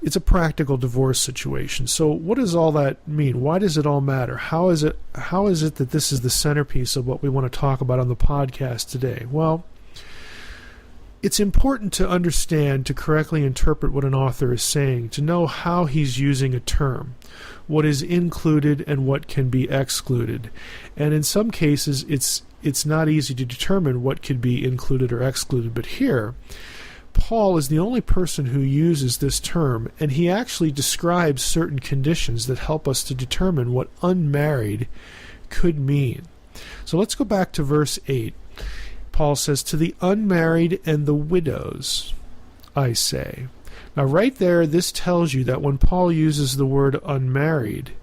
It's a practical divorce situation. So what does all that mean? Why does it all matter? How is it that this is the centerpiece of what we want to talk about on the podcast today? Well, it's important to understand, to correctly interpret what an author is saying, to know how he's using a term, what is included and what can be excluded. And in some cases, it's not easy to determine what could be included or excluded. But here, Paul is the only person who uses this term, and he actually describes certain conditions that help us to determine what unmarried could mean. So let's go back to verse 8. Paul says, to the unmarried and the widows, I say. Now right there, this tells you that when Paul uses the word unmarried,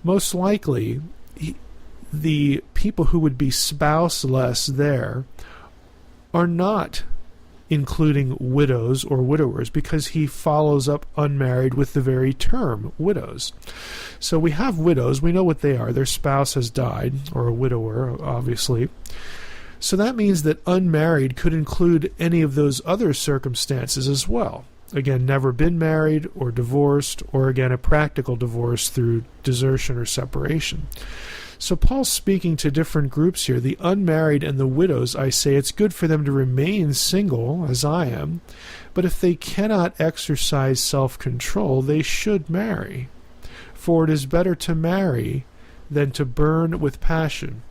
most likely the people who would be spouseless there are not including widows or widowers, because he follows up unmarried with the very term widows. So we have widows, we know what they are. Their spouse has died, or a widower, obviously. So that means that unmarried could include any of those other circumstances as well. Again, never been married or divorced, or again, a practical divorce through desertion or separation. So Paul's speaking to different groups here. The unmarried and the widows, I say, it's good for them to remain single, as I am, but if they cannot exercise self-control, they should marry. For it is better to marry than to burn with passion.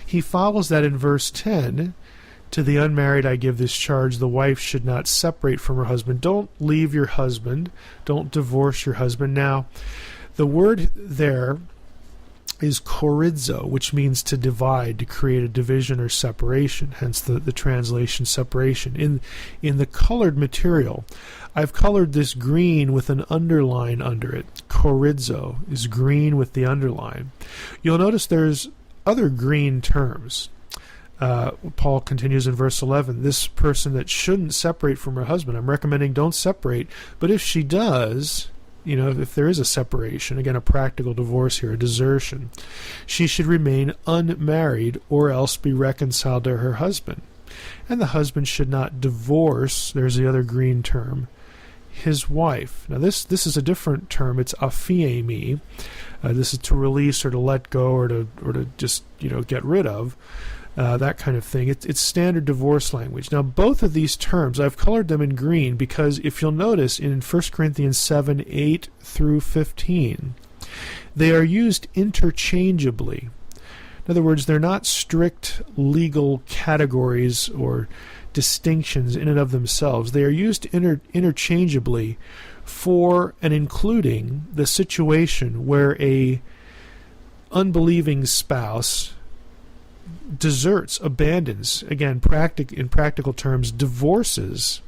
He follows that in verse 10, to the unmarried I give this charge, the wife should not separate from her husband. Don't leave your husband. Don't divorce your husband. Now, the word there is chorizo, which means to divide, to create a division or separation, hence the translation separation. In the colored material, I've colored this green with an underline under it. Chorizo is green with the underline. You'll notice there's other green terms. Paul continues in verse 11, this person that shouldn't separate from her husband, I'm recommending don't separate, but if she does, if there is a separation, again, a practical divorce here, a desertion, she should remain unmarried or else be reconciled to her husband. And the husband should not divorce, there's the other green term, his wife. Now this is a different term, it's aphiemi. This is to release or to let go or to just get rid of, that kind of thing. It's standard divorce language. Now both of these terms, I've colored them in green because if you'll notice in 1 Corinthians 7, 8 through 15, they are used interchangeably. In other words, they're not strict legal categories or distinctions in and of themselves. They are used interchangeably for and including the situation where a unbelieving spouse deserts, abandons, again, in practical terms, divorces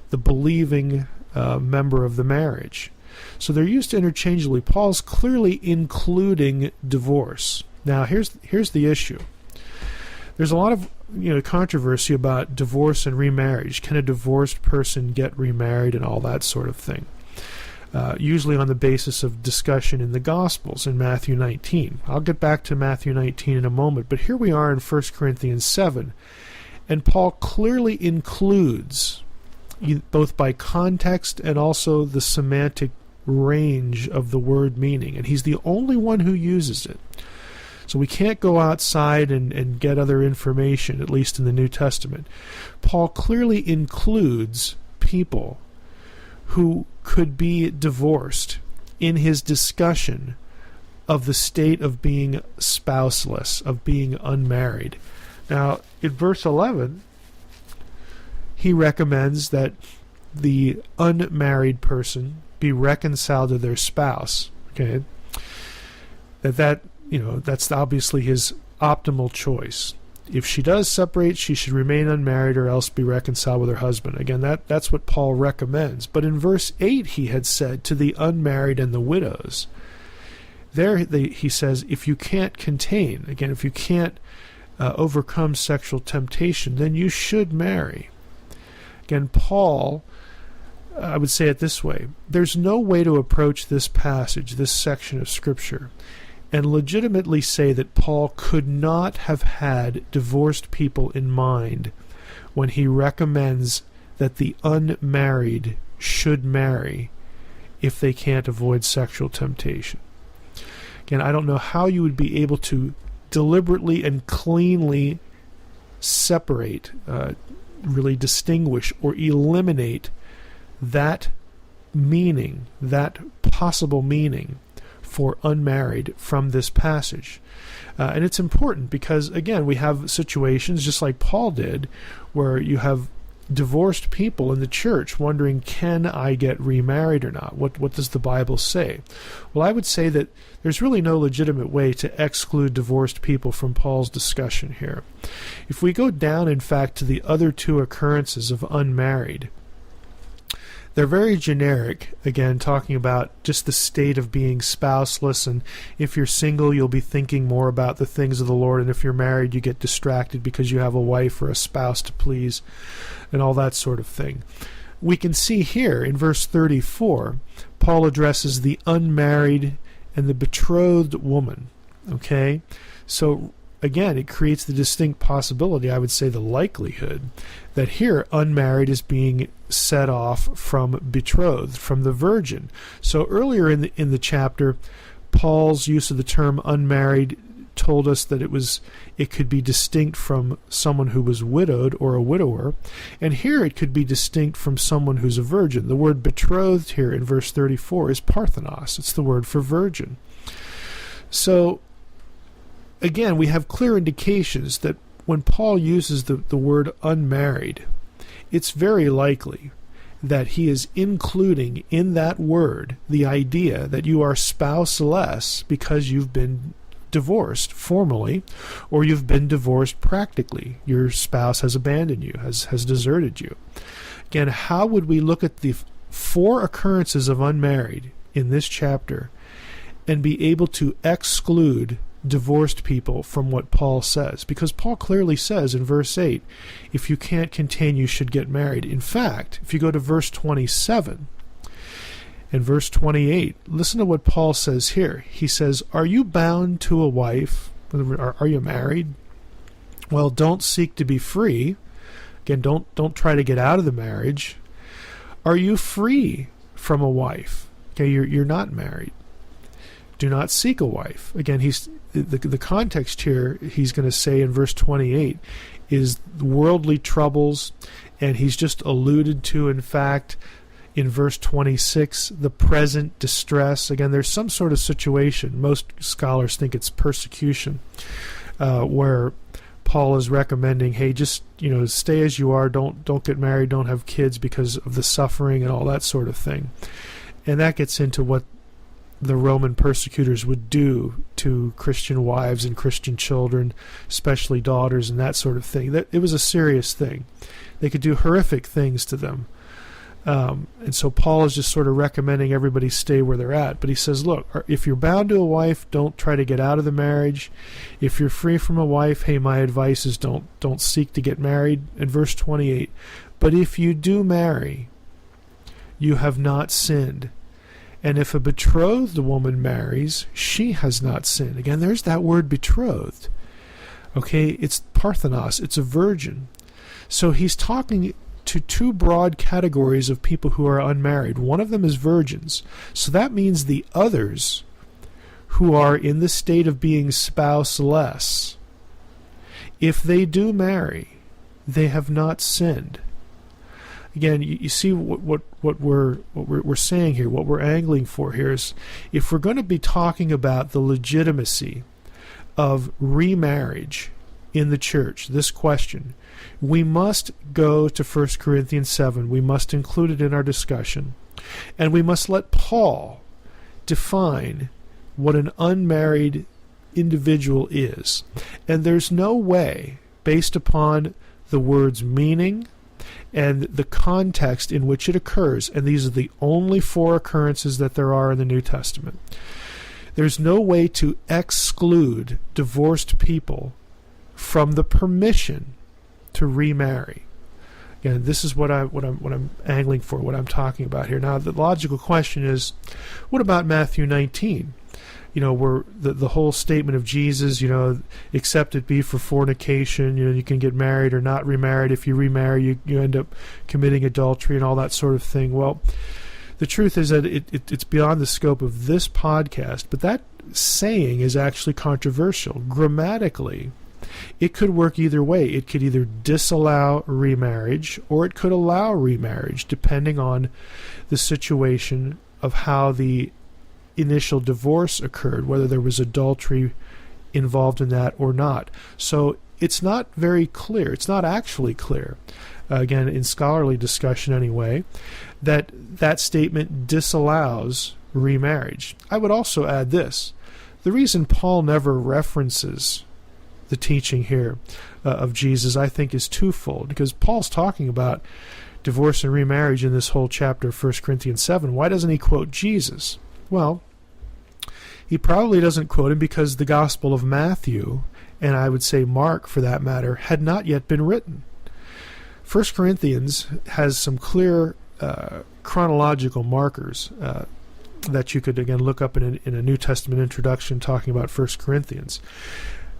the believing member of the marriage. So they're used interchangeably. Paul's clearly including divorce. Now, here's the issue. There's a lot of controversy about divorce and remarriage. Can a divorced person get remarried and all that sort of thing? Usually on the basis of discussion in the Gospels in Matthew 19. I'll get back to Matthew 19 in a moment, but here we are in 1 Corinthians 7, and Paul clearly includes, both by context and also the semantic range of the word meaning, and he's the only one who uses it. So we can't go outside and get other information, at least in the New Testament. Paul clearly includes people who could be divorced in his discussion of the state of being spouseless, of being unmarried. Now, in verse 11, he recommends that the unmarried person be reconciled to their spouse. Okay, that's obviously his optimal choice. If she does separate, she should remain unmarried or else be reconciled with her husband. Again, that's what Paul recommends. But in verse 8, he had said to the unmarried and the widows. He says, if you can't contain, again, if you can't overcome sexual temptation, then you should marry. Again, Paul, I would say it this way. There's no way to approach this passage, this section of Scripture, and legitimately say that Paul could not have had divorced people in mind when he recommends that the unmarried should marry if they can't avoid sexual temptation. Again, I don't know how you would be able to deliberately and cleanly separate, really distinguish or eliminate that meaning, that possible meaning for unmarried from this passage. And it's important because, again, we have situations just like Paul did where you have divorced people in the church wondering, can I get remarried or not? What does the Bible say? Well, I would say that there's really no legitimate way to exclude divorced people from Paul's discussion here. If we go down, in fact, to the other two occurrences of unmarried, they're very generic, again, talking about just the state of being spouseless, and if you're single, you'll be thinking more about the things of the Lord, and if you're married, you get distracted because you have a wife or a spouse to please, and all that sort of thing. We can see here in verse 34, Paul addresses the unmarried and the betrothed woman, okay? So, again, it creates the distinct possibility, I would say the likelihood, that here unmarried is being set off from betrothed, from the virgin. So earlier in the chapter, Paul's use of the term unmarried told us that it could be distinct from someone who was widowed or a widower, and here it could be distinct from someone who's a virgin. The word betrothed here in verse 34 is parthenos. It's the word for virgin. So again, we have clear indications that when Paul uses the word unmarried, it's very likely that he is including in that word the idea that you are spouseless because you've been divorced formally, or you've been divorced practically. Your spouse has abandoned you, has deserted you. Again, how would we look at the four occurrences of unmarried in this chapter and be able to exclude divorced people from what Paul says? Because Paul clearly says in verse 8, if you can't contain, you should get married. In fact, if you go to verse 27 and verse 28, listen to what Paul says here. He says, are you bound to a wife? Are you married? Well, don't seek to be free. Again, don't try to get out of the marriage. Are you free from a wife? Okay, you're not married. Do not seek a wife. Again, the context here, he's going to say in verse 28, is worldly troubles, and he's just alluded to, in fact, in verse 26, the present distress. Again, there's some sort of situation, most scholars think it's persecution, where Paul is recommending, hey, just stay as you are, don't get married, don't have kids because of the suffering and all that sort of thing. And that gets into what the Roman persecutors would do to Christian wives and Christian children, especially daughters and that sort of thing. That it was a serious thing. They could do horrific things to them. And so Paul is just sort of recommending everybody stay where they're at. But he says, look, if you're bound to a wife, don't try to get out of the marriage. If you're free from a wife, hey, my advice is don't seek to get married. In verse 28, but if you do marry, you have not sinned. And if a betrothed woman marries, she has not sinned. Again, there's that word betrothed. Okay, it's parthenos, it's a virgin. So he's talking to two broad categories of people who are unmarried. One of them is virgins. So that means the others who are in the state of being spouseless, if they do marry, they have not sinned. Again, you see what we're saying here, what we're angling for here is, if we're going to be talking about the legitimacy of remarriage in the church, this question, we must go to 1 Corinthians 7. We must include it in our discussion. And we must let Paul define what an unmarried individual is. And there's no way, based upon the word's meaning and the context in which it occurs, and these are the only 4 occurrences that there are in the New Testament, there's no way to exclude divorced people from the permission to remarry. Again, this is what I'm angling for, what I'm talking about here. Now, the logical question is, what about Matthew 19? Where the whole statement of Jesus, except it be for fornication, you can get married or not remarried. If you remarry, you end up committing adultery and all that sort of thing. Well, the truth is that it's beyond the scope of this podcast, but that saying is actually controversial. Grammatically, it could work either way. It could either disallow remarriage or it could allow remarriage, depending on the situation of how the initial divorce occurred, whether there was adultery involved in that or not. So it's not very clear. It's not actually clear, again, in scholarly discussion anyway, that statement disallows remarriage. I would also add this. The reason Paul never references the teaching here of Jesus, I think, is twofold, because Paul's talking about divorce and remarriage in this whole chapter of 1 Corinthians 7. Why doesn't he quote Jesus? Well, he probably doesn't quote him because the Gospel of Matthew, and I would say Mark for that matter, had not yet been written. 1 Corinthians has some clear chronological markers that you could, again, look up in a New Testament introduction talking about 1 Corinthians.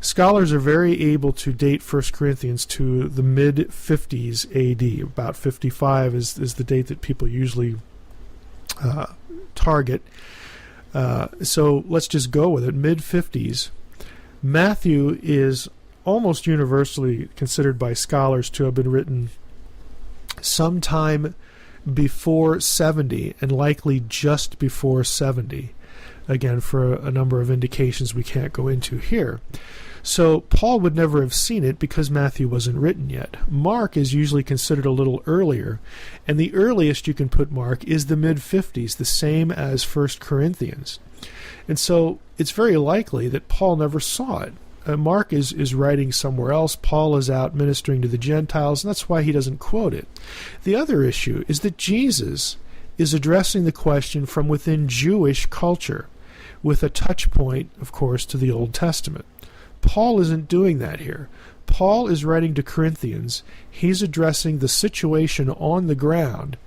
Scholars are very able to date 1 Corinthians to the mid-50s AD. About 55 is the date that people usually target. So let's just go with it. Mid-50s. Matthew is almost universally considered by scholars to have been written sometime before 70 and likely just before 70. Again, for a number of indications we can't go into here. So Paul would never have seen it because Matthew wasn't written yet. Mark is usually considered a little earlier, and the earliest you can put Mark is the mid-50s, the same as 1 Corinthians. And so it's very likely that Paul never saw it. Mark is writing somewhere else. Paul is out ministering to the Gentiles, and that's why he doesn't quote it. The other issue is that Jesus is addressing the question from within Jewish culture, with a touch point, of course, to the Old Testament. Paul isn't doing that here. Paul is writing to Corinthians. He's addressing the situation on the ground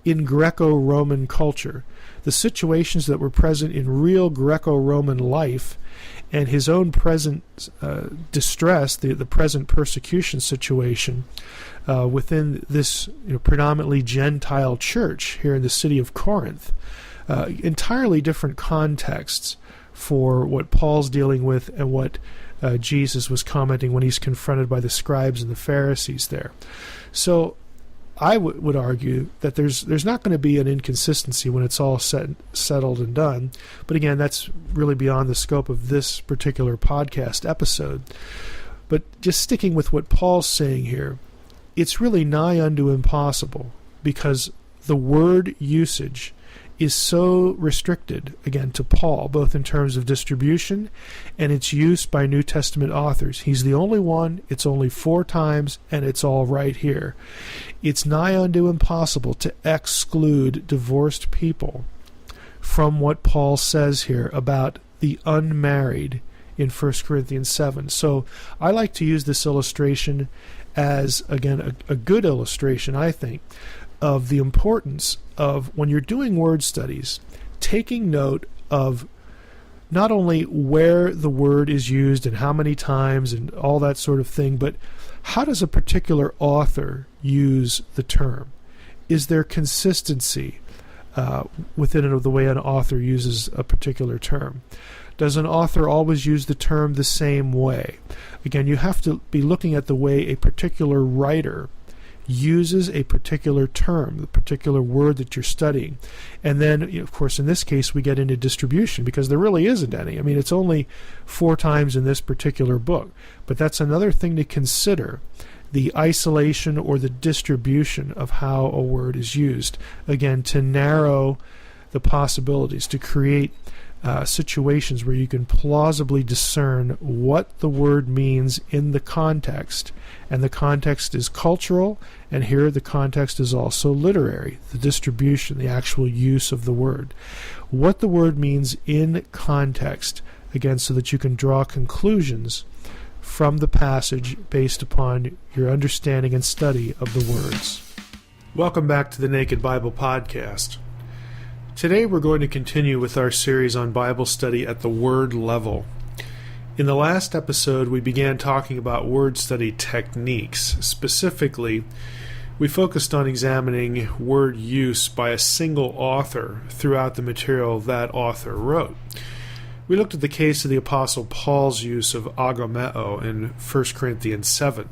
in Greco-Roman culture, the situations that were present in real Greco-Roman life, and his own present distress, the present persecution situation within this predominantly Gentile church here in the city of Corinth. Entirely different contexts for what Paul's dealing with and what Jesus was commenting when he's confronted by the scribes and the Pharisees there. So I would argue that there's not going to be an inconsistency when it's all settled and done. But again, that's really beyond the scope of this particular podcast episode. But just sticking with what Paul's saying here, it's really nigh unto impossible, because the word usage is so restricted, again, to Paul, both in terms of distribution and its use by New Testament authors. He's the only one, it's only 4 times, and it's all right here. It's nigh unto impossible to exclude divorced people from what Paul says here about the unmarried in 1 Corinthians 7. So I like to use this illustration as, again, a good illustration, I think, of the importance of, when you're doing word studies, taking note of not only where the word is used and how many times and all that sort of thing, but how does a particular author use the term? Is there consistency within the way an author uses a particular term? Does an author always use the term the same way? Again, you have to be looking at the way a particular writer uses a particular term, the particular word that you're studying. And then, of course, in this case, we get into distribution, because there really isn't any. I mean, it's only 4 times in this particular book. But that's another thing to consider, the isolation or the distribution of how a word is used. Again, to narrow the possibilities, to create situations where you can plausibly discern what the word means in the context. And the context is cultural, and here the context is also literary, the distribution, the actual use of the word. What the word means in context, again, so that you can draw conclusions from the passage based upon your understanding and study of the words. Welcome back to the Naked Bible Podcast. Today we're going to continue with our series on Bible study at the word level. In the last episode, we began talking about word study techniques. Specifically, we focused on examining word use by a single author throughout the material that author wrote. We looked at the case of the Apostle Paul's use of agomeo in 1 Corinthians 7,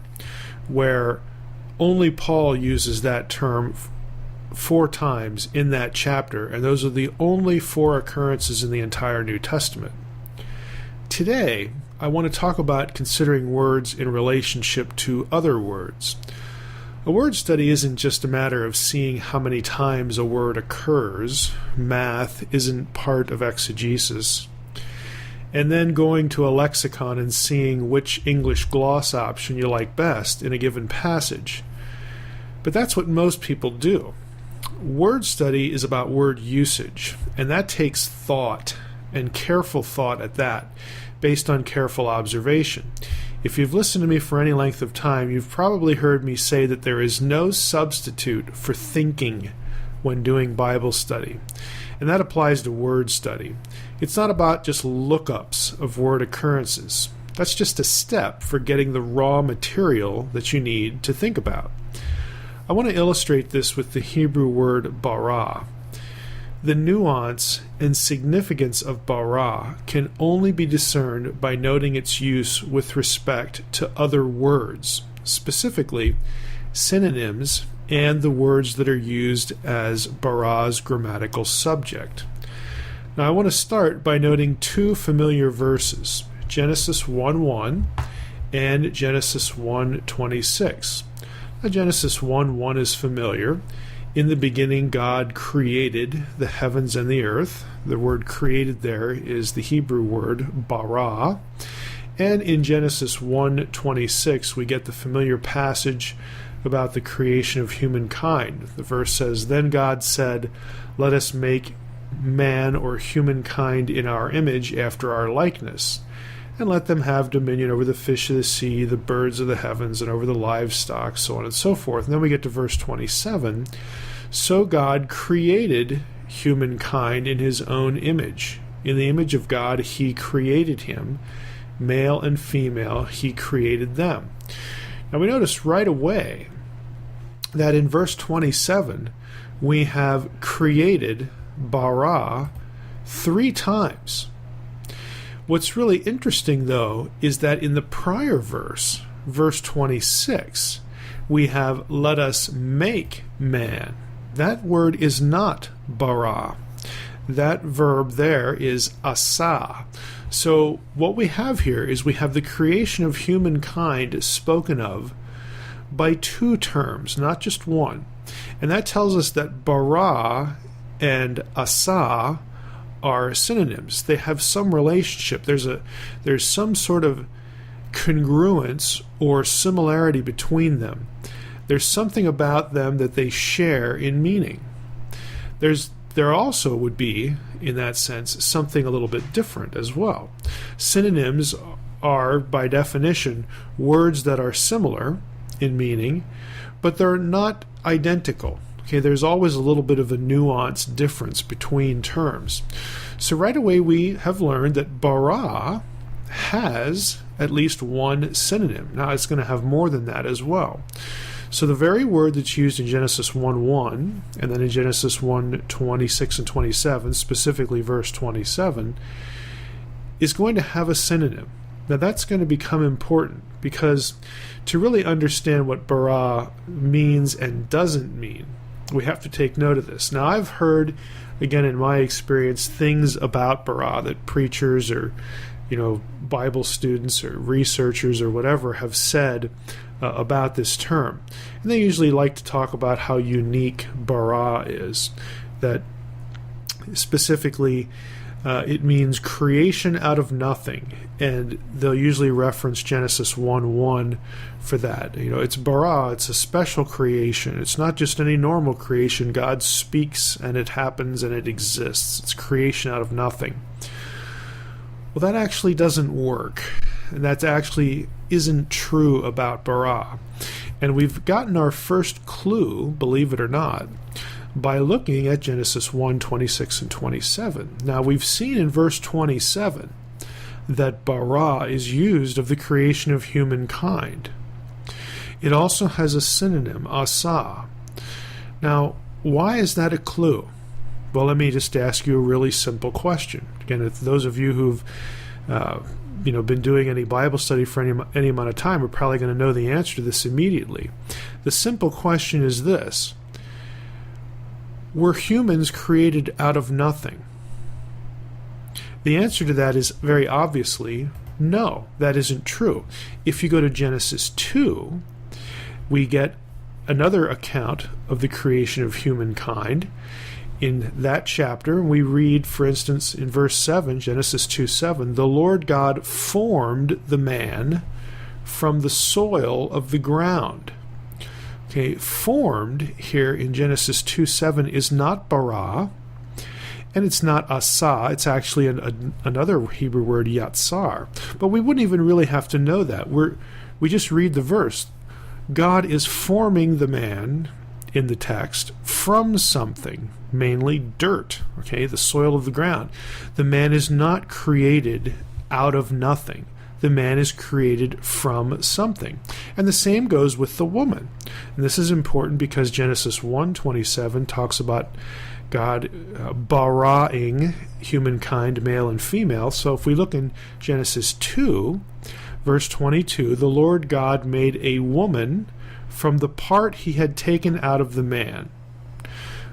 where only Paul uses that term 4 times in that chapter, and those are the only 4 occurrences in the entire New Testament. Today, I want to talk about considering words in relationship to other words. A word study isn't just a matter of seeing how many times a word occurs. Math isn't part of exegesis. And then going to a lexicon and seeing which English gloss option you like best in a given passage. But that's what most people do. Word study is about word usage, and that takes thought, and careful thought at that, based on careful observation. If you've listened to me for any length of time, you've probably heard me say that there is no substitute for thinking when doing Bible study, and that applies to word study. It's not about just lookups of word occurrences. That's just a step for getting the raw material that you need to think about. I want to illustrate this with the Hebrew word bara. The nuance and significance of bara can only be discerned by noting its use with respect to other words, specifically synonyms and the words that are used as bara's grammatical subject. Now I want to start by noting 2 familiar verses, Genesis 1:1 and Genesis 1:26. Genesis 1:1 is familiar. In the beginning, God created the heavens and the earth. The word created there is the Hebrew word bara. And in Genesis 1:26, we get the familiar passage about the creation of humankind. The verse says, "Then God said, let us make man or humankind in our image after our likeness, and let them have dominion over the fish of the sea, the birds of the heavens, and over the livestock," so on and so forth. And then we get to verse 27. "So God created humankind in his own image. In the image of God he created him. Male and female he created them." Now we notice right away that in verse 27 we have created, bara, 3 times. What's really interesting, though, is that in the prior verse, verse 26, we have "let us make man." That word is not bara. That verb there is asa. So what we have here is we have the creation of humankind spoken of by 2 terms, not just one. And that tells us that bara and asa are synonyms. They have some relationship. There's some sort of congruence or similarity between them. There's something about them that they share in meaning. There also would be, in that sense, something a little bit different as well. Synonyms are, by definition, words that are similar in meaning, but they're not identical. Okay, there's always a little bit of a nuanced difference between terms. So right away we have learned that bara has at least one synonym. Now it's going to have more than that as well. So the very word that's used in Genesis 1:1 and then in Genesis 1:26 and 27, specifically verse 27, is going to have a synonym. Now that's going to become important because to really understand what bara means and doesn't mean, we have to take note of this. Now I've heard, again in my experience, things about bara that preachers or Bible students or researchers or whatever have said about this term. And they usually like to talk about how unique bara is. That specifically it means creation out of nothing. And they'll usually reference Genesis 1:1 for that. It's bara, it's a special creation. It's not just any normal creation. God speaks and it happens and it exists. It's creation out of nothing. Well, that actually doesn't work. And that actually isn't true about bara. And we've gotten our first clue, believe it or not, by looking at Genesis 1:26 and 27. Now, we've seen in verse 27 that bara is used of the creation of humankind. It also has a synonym, asa. Now, why is that a clue? Well, let me just ask you a really simple question. Again, if those of you who've been doing any Bible study for any amount of time are probably going to know the answer to this immediately. The simple question is this: were humans created out of nothing? The answer to that is very obviously no, that isn't true. If you go to Genesis 2, we get another account of the creation of humankind. In that chapter, we read, for instance, in verse 7, Genesis 2:7, the Lord God formed the man from the soil of the ground. Okay, formed here in Genesis 2:7 is not bara, and it's not asa. It's actually another Hebrew word, yatsar. But we wouldn't even really have to know that. We just read the verse. God is forming the man in the text from something, mainly dirt, okay, the soil of the ground. The man is not created out of nothing. The man is created from something. And the same goes with the woman. And this is important because Genesis 1:27 talks about God baraing humankind, male and female. So if we look in Genesis 2, verse 22, the Lord God made a woman from the part he had taken out of the man.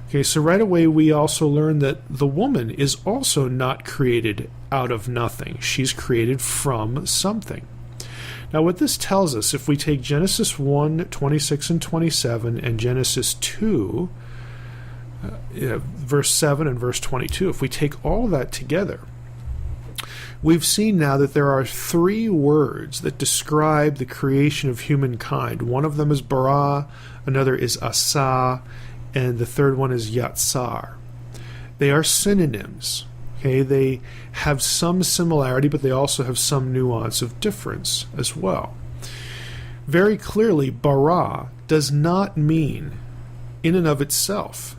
Okay, so right away we also learn that the woman is also not created out of nothing. She's created from something. Now what this tells us, if we take Genesis 1:26 and 27 and Genesis 2, verse 7 and verse 22, if we take all of that together, we've seen now that there are three words that describe the creation of humankind. One of them is bara, another is asa, and the third one is yatsar. They are synonyms. Okay, they have some similarity, but they also have some nuance of difference as well. Very clearly, bara does not mean, in and of itself,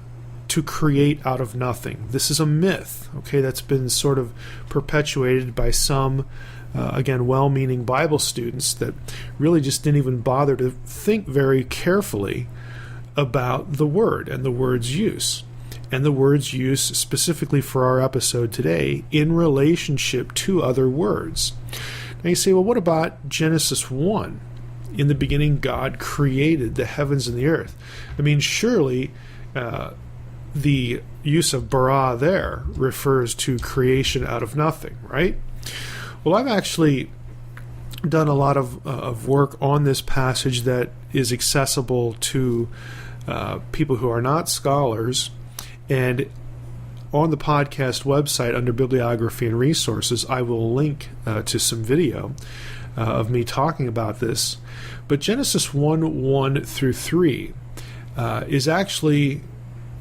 to create out of nothing. This is a myth, okay, that's been sort of perpetuated by some, again, well-meaning Bible students that really just didn't even bother to think very carefully about the word and the word's use. And the word's use specifically for our episode today in relationship to other words. Now you say, well, what about Genesis 1? In the beginning, God created the heavens and the earth. I mean, surely the use of bara there refers to creation out of nothing, right? Well, I've actually done a lot of work on this passage that is accessible to people who are not scholars, and on the podcast website under Bibliography and Resources, I will link to some video of me talking about this. But Genesis 1 through 3 is actually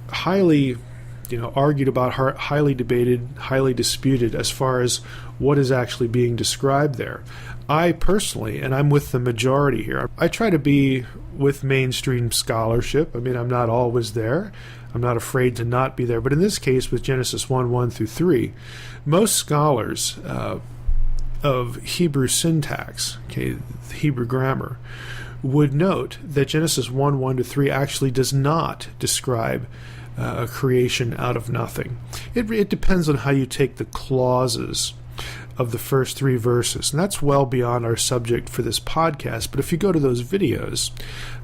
highly argued about, highly debated, highly disputed as far as what is actually being described there. I personally, and I'm with the majority here, I try to be with mainstream scholarship. I mean, I'm not always there. I'm not afraid to not be there. But in this case, with Genesis 1 through 3, most scholars of Hebrew syntax, Hebrew grammar, would note that Genesis 1 to 3 actually does not describe a creation out of nothing. It depends on how you take the clauses of the first 3 verses, and that's well beyond our subject for this podcast. But if you go to those videos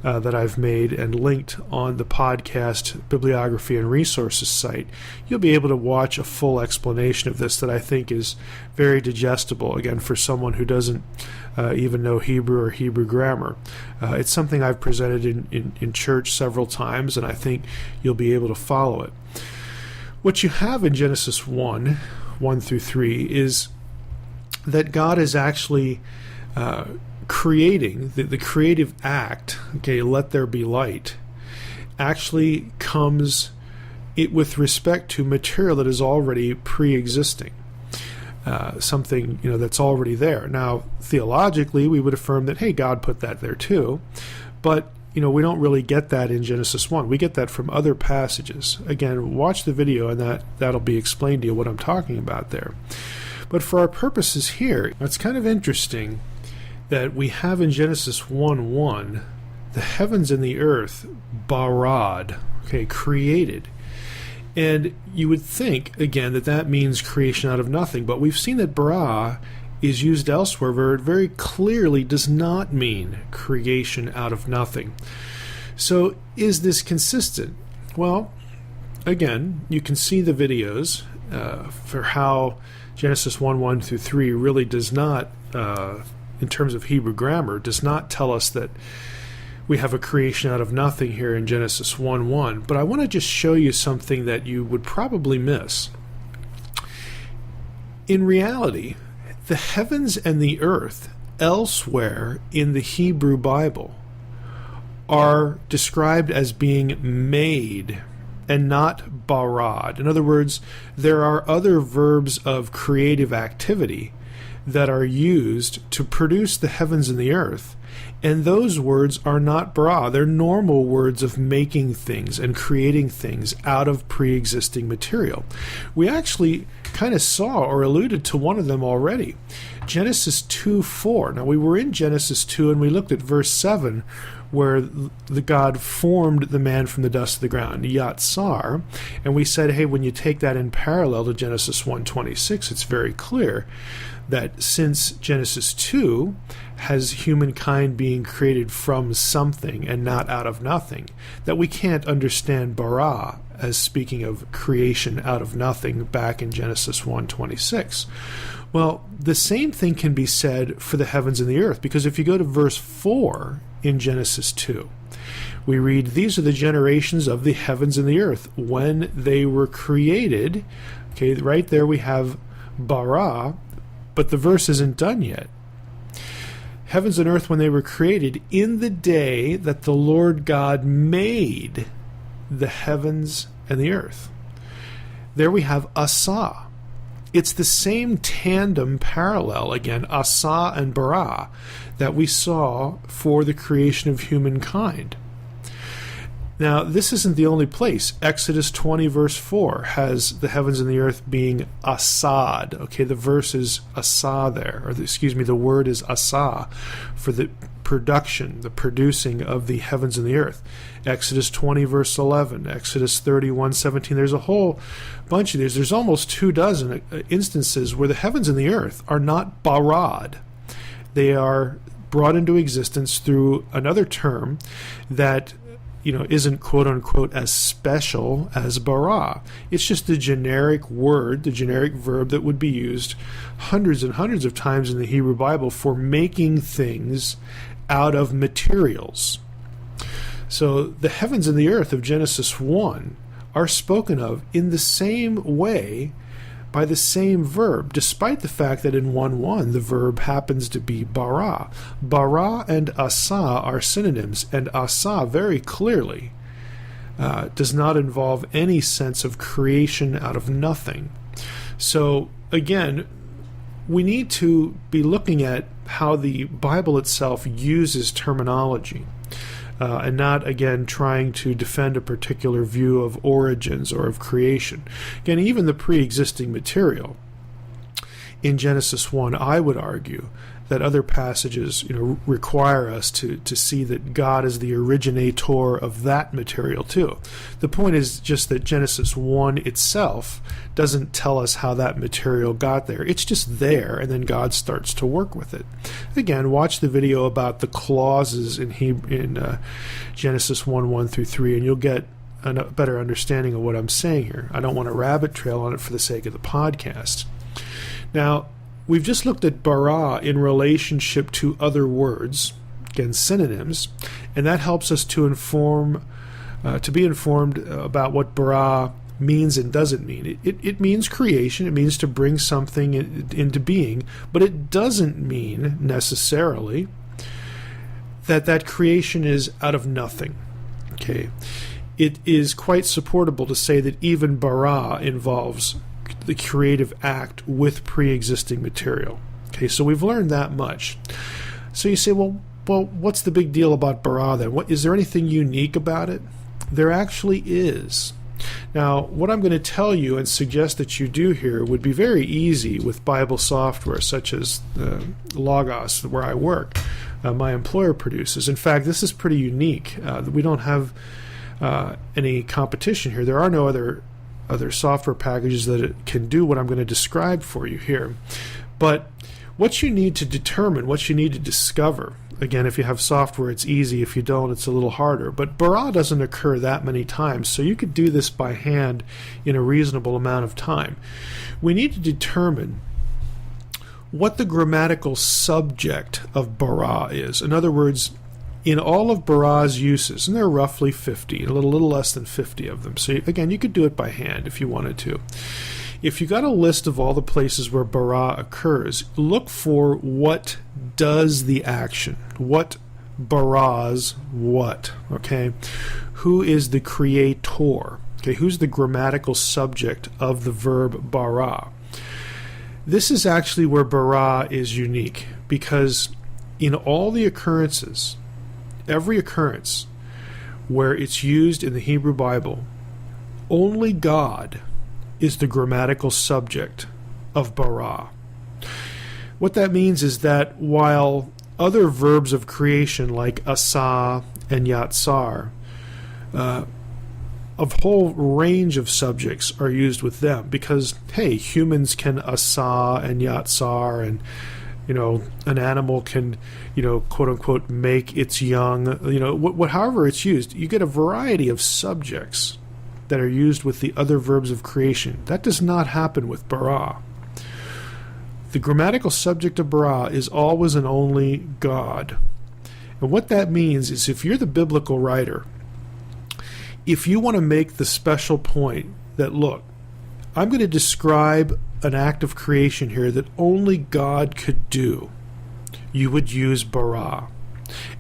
that I've made and linked on the podcast Bibliography and Resources site, you'll be able to watch a full explanation of this that I think is very digestible, again, for someone who doesn't even know Hebrew or Hebrew grammar. It's something I've presented in church several times, and I think you'll be able to follow it. What you have in Genesis 1 through 3 is that God is actually creating, the creative act, let there be light, actually comes with respect to material that is already pre-existing, something that's already there. Now, theologically, we would affirm that, hey, God put that there too, but we don't really get that in Genesis 1. We get that from other passages. Again, watch the video, and that'll be explained to you what I'm talking about there. But for our purposes here, it's kind of interesting that we have in Genesis 1:1 the heavens and the earth barad, created. And you would think, again, that means creation out of nothing. But we've seen that bara is used elsewhere where it very clearly does not mean creation out of nothing. So is this consistent? Well, again, you can see the videos for how Genesis 1 through 3 really does not, in terms of Hebrew grammar, does not tell us that we have a creation out of nothing here in Genesis 1:1. But I want to just show you something that you would probably miss. In reality, the heavens and the earth elsewhere in the Hebrew Bible are described as being made and not barad. In other words, there are other verbs of creative activity that are used to produce the heavens and the earth, and those words are not bara. They're normal words of making things and creating things out of pre-existing material. We actually kind of saw or alluded to one of them already. Genesis 2:4. Now, we were in Genesis 2 and we looked at verse 7, where the God formed the man from the dust of the ground, yatsar, and we said, hey, when you take that in parallel to Genesis 1:26, it's very clear that since Genesis 2 has humankind being created from something and not out of nothing, that we can't understand bara as speaking of creation out of nothing back in Genesis 1:26. Well, the same thing can be said for the heavens and the earth, because if you go to verse 4 in Genesis 2, we read, these are the generations of the heavens and the earth when they were created. Right there we have bara, but the verse isn't done yet. Heavens and earth when they were created in the day that the Lord God made the heavens and the earth. There we have asa. It's the same tandem parallel, again, asa and bara, that we saw for the creation of humankind. Now, this isn't the only place. Exodus 20, verse 4, has the heavens and the earth being asad. The verse is asa there, or the word is asa for the production, the producing of the heavens and the earth. Exodus 20, verse 11, Exodus 31:17. There's a whole bunch of these. There's almost 24 instances where the heavens and the earth are not barad. They are brought into existence through another term that isn't quote-unquote as special as bara. It's just the generic word, the generic verb that would be used hundreds and hundreds of times in the Hebrew Bible for making things out of materials. So the heavens and the earth of Genesis 1 are spoken of in the same way by the same verb, despite the fact that in 1:1 the verb happens to be bara. Bara and asa are synonyms, and asa very clearly does not involve any sense of creation out of nothing. So again, we need to be looking at how the Bible itself uses terminology, and not, again, trying to defend a particular view of origins or of creation. Again, even the pre-existing material in Genesis 1, I would argue that other passages, require us to see that God is the originator of that material too. The point is just that Genesis 1 itself doesn't tell us how that material got there. It's just there, and then God starts to work with it. Again, watch the video about the clauses in Genesis 1:1 through 3, and you'll get a better understanding of what I'm saying here. I don't want to rabbit trail on it for the sake of the podcast. Now, we've just looked at bara in relationship to other words, again, synonyms, and that helps us to be informed about what bara means and doesn't mean. It means creation. It means to bring something into being, but it doesn't mean necessarily that creation is out of nothing. Okay, it is quite supportable to say that even bara involves the creative act with pre-existing material. Okay, so we've learned that much. So you say, well, what's the big deal about bara then? Is there anything unique about it? There actually is. Now, what I'm going to tell you and suggest that you do here would be very easy with Bible software such as Logos, where I work, my employer produces. In fact, this is pretty unique. We don't have any competition here. There are no other software packages that it can do what I'm going to describe for you here. But what you need to determine, what you need to discover, again, if you have software, it's easy. If you don't, it's a little harder. But bara doesn't occur that many times, so you could do this by hand in a reasonable amount of time. We need to determine what the grammatical subject of bara is. In other words, in all of bara's uses, and there are roughly 50, a little less than 50 of them. So again, you could do it by hand if you wanted to. If you got a list of all the places where bara occurs, look for what does the action. What bara's what, okay? Who is the creator? Okay, who's the grammatical subject of the verb bara? This is actually where bara is unique, because in all the occurrences, every occurrence where it's used in the Hebrew Bible, only God is the grammatical subject of bara. What that means is that while other verbs of creation like asa and yatsar, a whole range of subjects are used with them, because, hey, humans can asa and yatsar, and an animal can, quote unquote, make its young, however it's used. You get a variety of subjects that are used with the other verbs of creation. That does not happen with bara. The grammatical subject of bara is always and only God. And what that means is, if you're the biblical writer, if you want to make the special point that, look, I'm going to describe an act of creation here that only God could do, you would use bara.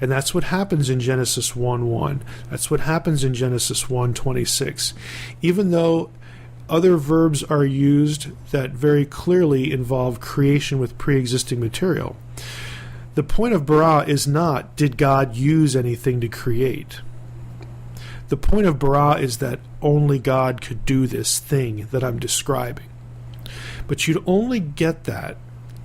And that's what happens in Genesis 1:1. That's what happens in Genesis 1:26. Even though other verbs are used that very clearly involve creation with pre-existing material, the point of bara is not, did God use anything to create? The point of bara is that only God could do this thing that I'm describing. But you'd only get that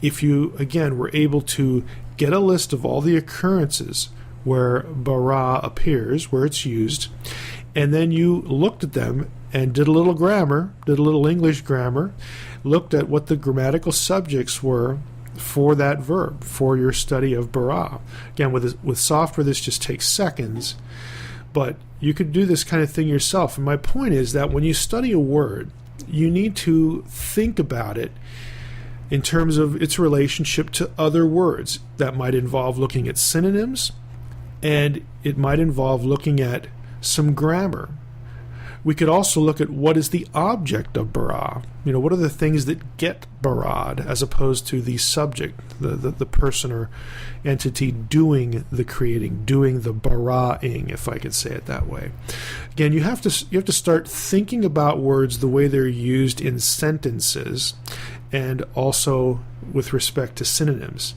if you, again, were able to get a list of all the occurrences where bara appears, where it's used, and then you looked at them and did a little grammar, did a little English grammar, looked at what the grammatical subjects were for that verb, for your study of bara. Again, with software, this just takes seconds, but you could do this kind of thing yourself. And my point is that when you study a word, you need to think about it in terms of its relationship to other words. That might involve looking at synonyms, and it might involve looking at some grammar. We could also look at what is the object of bara. What are the things that get barad as opposed to the subject, the person or entity doing the creating, doing the baraing, if I could say it that way. Again, you have to start thinking about words the way they're used in sentences, and also with respect to synonyms.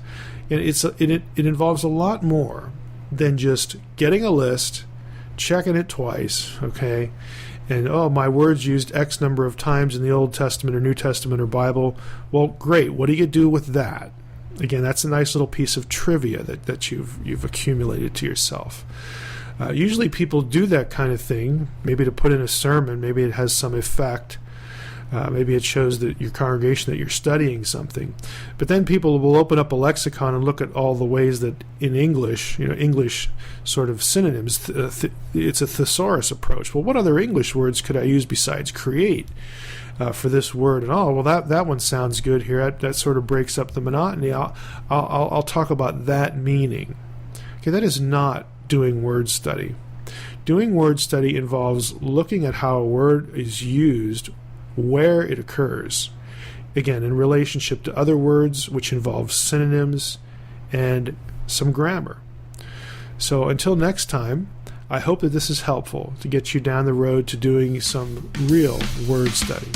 And it involves a lot more than just getting a list, checking it twice, okay? And, my word's used X number of times in the Old Testament or New Testament or Bible. Well, great. What do you do with that? Again, that's a nice little piece of trivia that you've accumulated to yourself. Usually people do that kind of thing, maybe to put in a sermon. Maybe it has some effect. Maybe it shows that your congregation that you're studying something. But then people will open up a lexicon and look at all the ways that in English, English sort of synonyms, it's a thesaurus approach. Well, what other English words could I use besides create for this word? And well, that one sounds good here. That sort of breaks up the monotony. I'll talk about that meaning. Okay, that is not doing word study. Doing word study involves looking at how a word is used, where it occurs, again, in relationship to other words, which involve synonyms and some grammar. So until next time, I hope that this is helpful to get you down the road to doing some real word study.